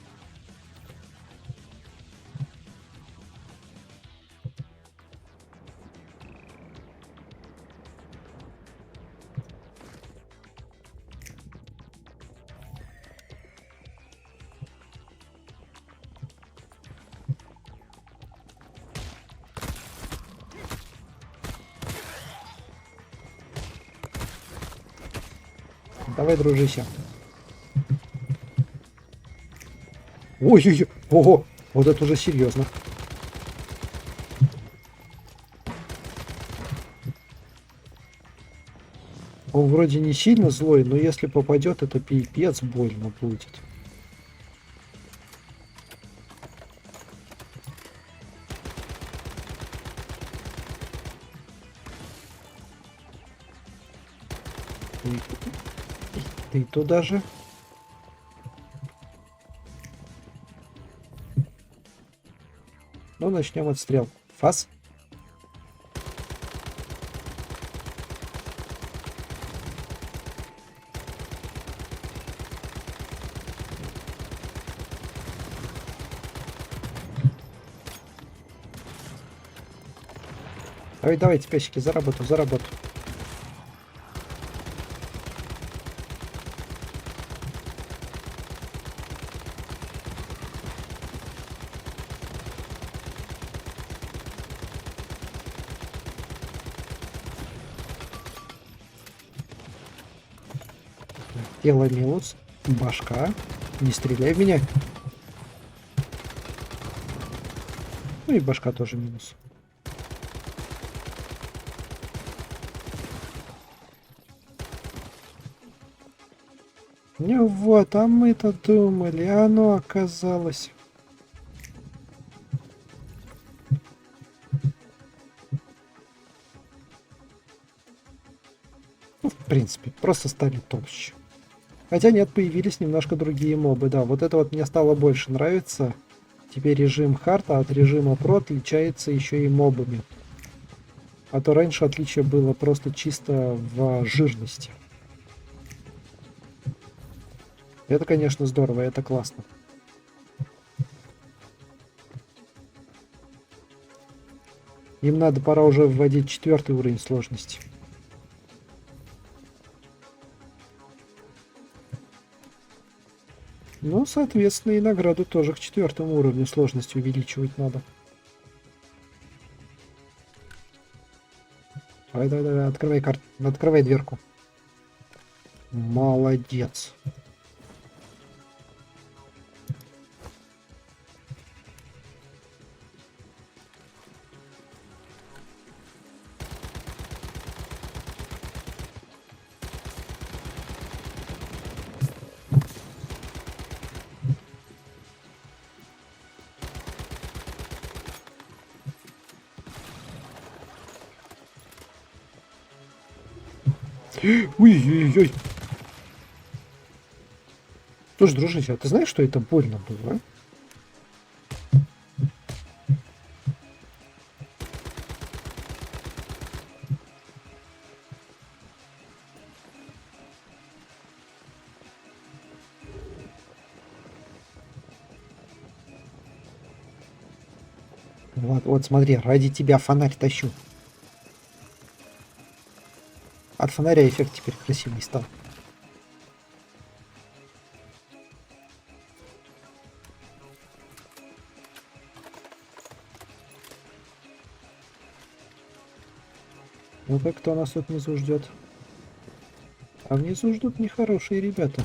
Давай, дружище. Ой-ой-ой, ого, вот это уже серьезно. Он вроде не сильно злой, но если попадет, это пипец больно будет. Ты туда же. Ну, начнем отстрел. Фас. Давай, давайте, песики, за работу, за работу. Тело минус. Башка. Не стреляй в меня. Ну и башка тоже минус. Ну вот, а мы-то думали, а оно оказалось. Ну, в принципе, просто стали толще. Хотя нет, появились немножко другие мобы, да. Вот это вот мне стало больше нравиться. Теперь режим хард, а от режима про отличается еще и мобами. А то раньше отличие было просто чисто в жирности. Это, конечно, здорово, это классно. Им надо, пора уже вводить 4-й уровень сложности. Ну, соответственно, и награду тоже к 4-му уровню сложности увеличивать надо. Давай, давай, давай, открывай карту, открывай дверку. Молодец. Ой-ой-ой. Слушай, дружище, а ты знаешь, что это больно было, а? Вот, вот смотри, ради тебя фонарь тащу. От фонаря эффект теперь красивый стал. Ну-ка, кто нас тут внизу ждет? А внизу ждут нехорошие ребята.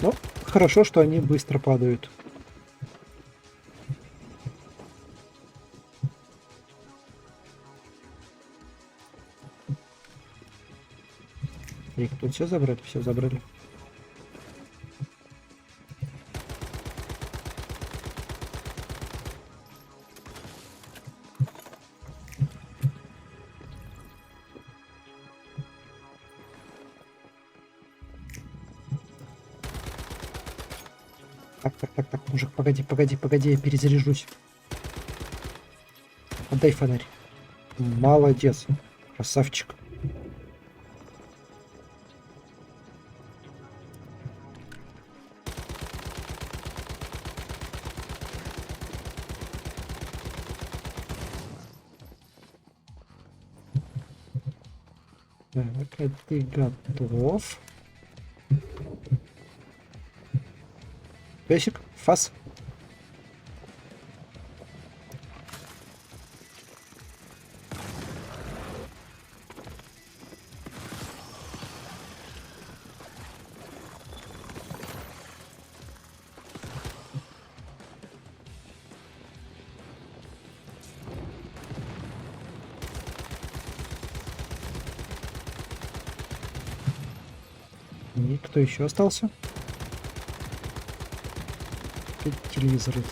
Ну, хорошо, что они быстро падают. Их тут все забрали? Все забрали. Так, мужик, погоди, я перезаряжусь. Отдай фонарь. Молодец, красавчик. Так, а ты готов? Песик, фас. И кто еще остался? Телевизор этот.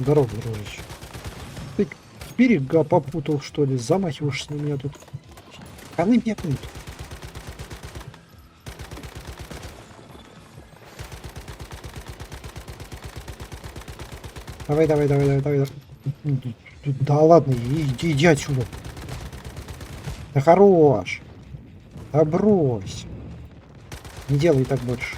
Здорово, дружище. Ты берега попутал, что ли? Замахиваешься на меня тут. Коны бегают. Давай, давай, давай, давай, давай. Да ладно, иди отсюда. Да хорош. Да брось. Не делай так больше.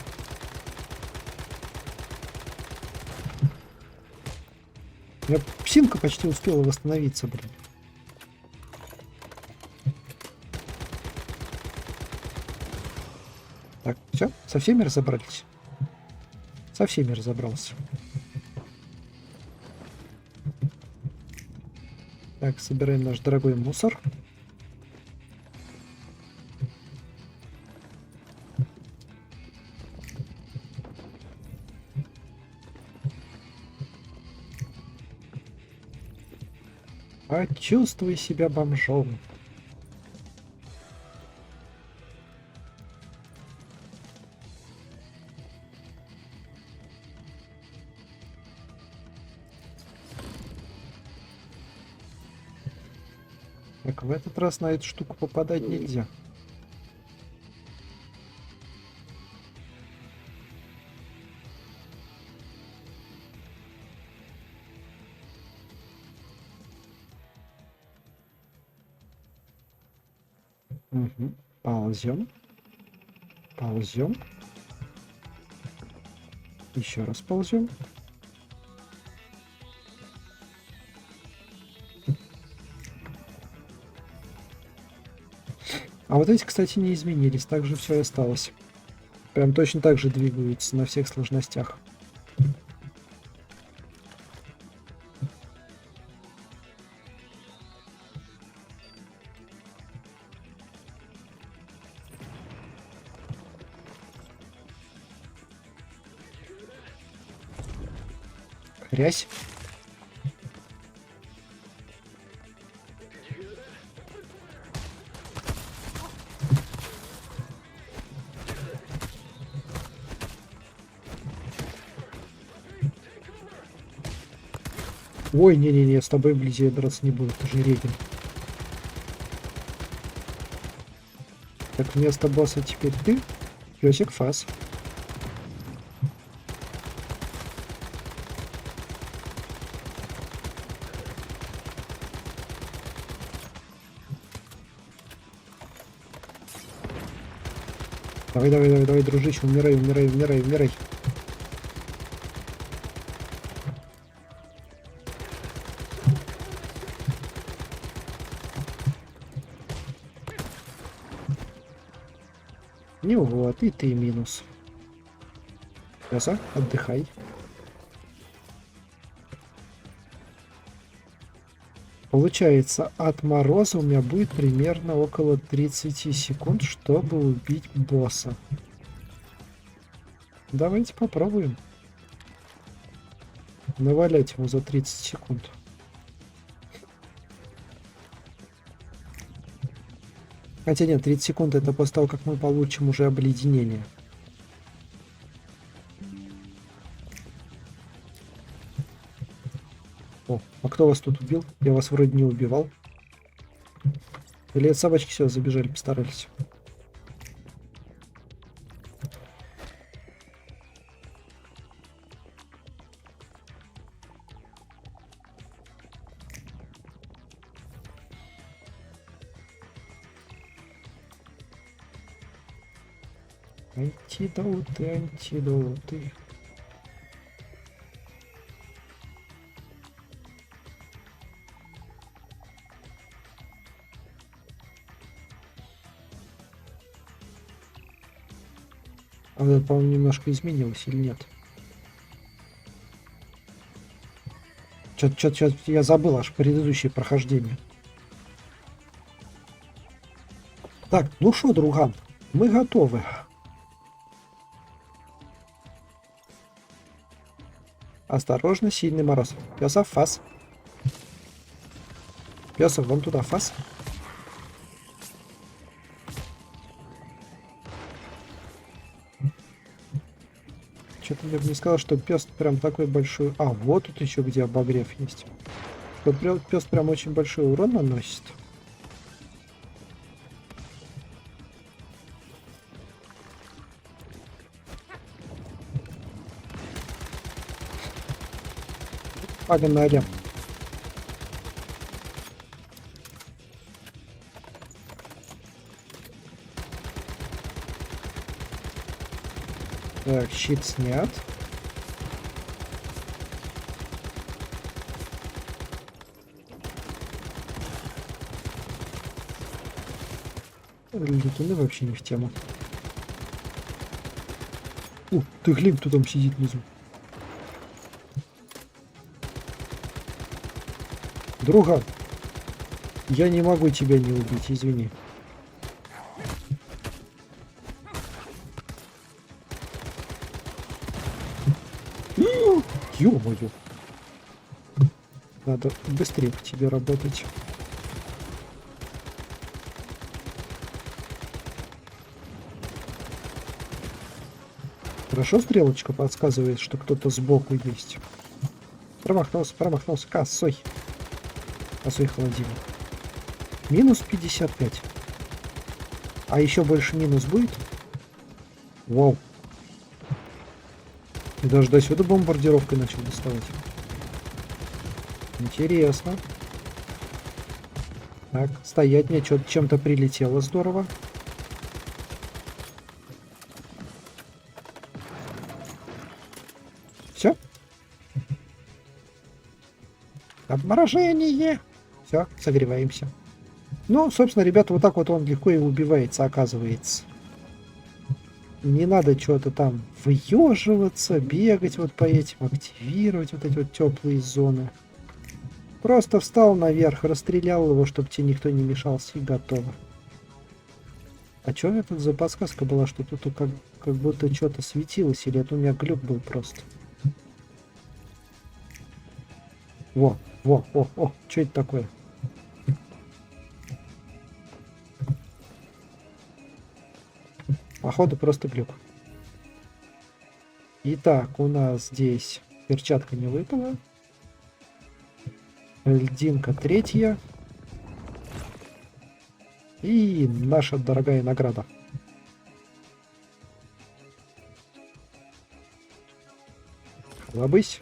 У меня псинка почти успела восстановиться, блин. Так, все, со всеми разобрались? Со всеми разобрался. Так, собираем наш дорогой мусор. Почувствуй себя бомжом. Так, в этот раз на эту штуку попадать нельзя. Угу. Ползем. Ползем. Еще раз ползем. А вот эти, кстати, не изменились. Так же все и осталось. Прям точно так же двигаются на всех сложностях. Хрясь. Ой, не-не-не, с тобой вблизи драться не буду, ты же реген. Так, вместо босса теперь ты, Йосик Фас. Давай, давай, давай, давай, дружище, умирай, умирай, умирай, умирай. Ну вот, и ты минус. Краса, отдыхай. Получается, от мороза у меня будет примерно около 30 секунд, чтобы убить босса. Давайте попробуем. Навалять его за 30 секунд. Хотя нет, 30 секунд это после того, как мы получим уже обледенение. О, а кто вас тут убил? Я вас вроде не убивал. Или это собачки все забежали, постарались. Антидоты, антидоты. А это, по-моему, немножко изменилось или нет? Чё я забыл аж предыдущее прохождение. Так, ну что, друган, мы готовы. Осторожно, сильный мороз. Пёсов, фас. Пёсов, вон туда, фас. Что-то я бы не сказал, что пес прям такой большой. А, вот тут еще где обогрев есть. Что пес прям очень большой урон наносит. Погнали. Так, щит снят. Летуны вообще не в тему. Ты глянь, кто там сидит внизу. Друга, я не могу тебя не убить, извини. Ё-моё. Надо быстрее к тебе работать. Хорошо стрелочка подсказывает, что кто-то сбоку есть. Промахнулся, промахнулся. Косой. Косой холодильник. Минус 55. А еще больше минус будет? Вау. И даже до сюда бомбардировкой начал доставать. Интересно. Так, стоять, мне что-то чем-то прилетело здорово. Все. Обморожение. Все, согреваемся. Ну, собственно, ребята, вот так вот он легко и убивается, оказывается. Не надо что-то там выеживаться, бегать вот по этим, активировать вот эти вот теплые зоны. Просто встал наверх, расстрелял его, чтобы тебе никто не мешался, и готово. А что это за подсказка была, что тут как будто что-то светилось, или это у меня глюк был просто? Во, что это такое? Походу просто глюк. Итак, у нас здесь перчатка не выпала. Льдинка третья. И наша дорогая награда. Лобысь.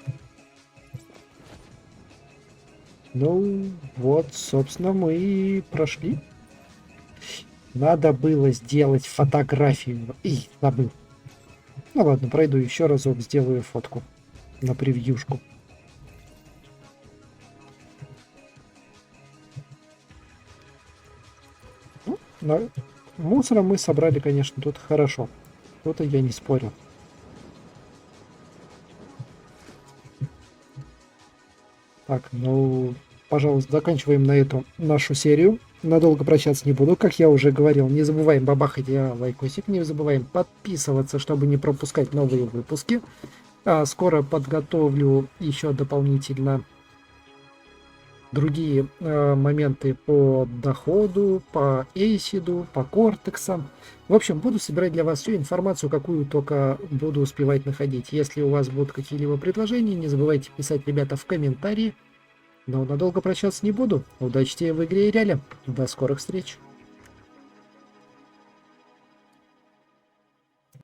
Ну, вот, собственно, мы и прошли. Надо было сделать фотографию. И забыл. Ну ладно, пройду еще разок, сделаю фотку на превьюшку. Но мусора мы собрали, конечно, тут хорошо. Тут я не спорю. Так, ну, пожалуйста, заканчиваем на эту нашу серию. Надолго прощаться не буду, как я уже говорил. Не забываем бабахать лайкосик, не забываем подписываться, чтобы не пропускать новые выпуски. Скоро подготовлю еще дополнительно другие моменты по доходу, по эйсиду, по кортексам. В общем, буду собирать для вас всю информацию, какую только буду успевать находить. Если у вас будут какие-либо предложения, не забывайте писать, ребята, в комментарии. Но надолго прощаться не буду. Удачи тебе в игре и реале. До скорых встреч.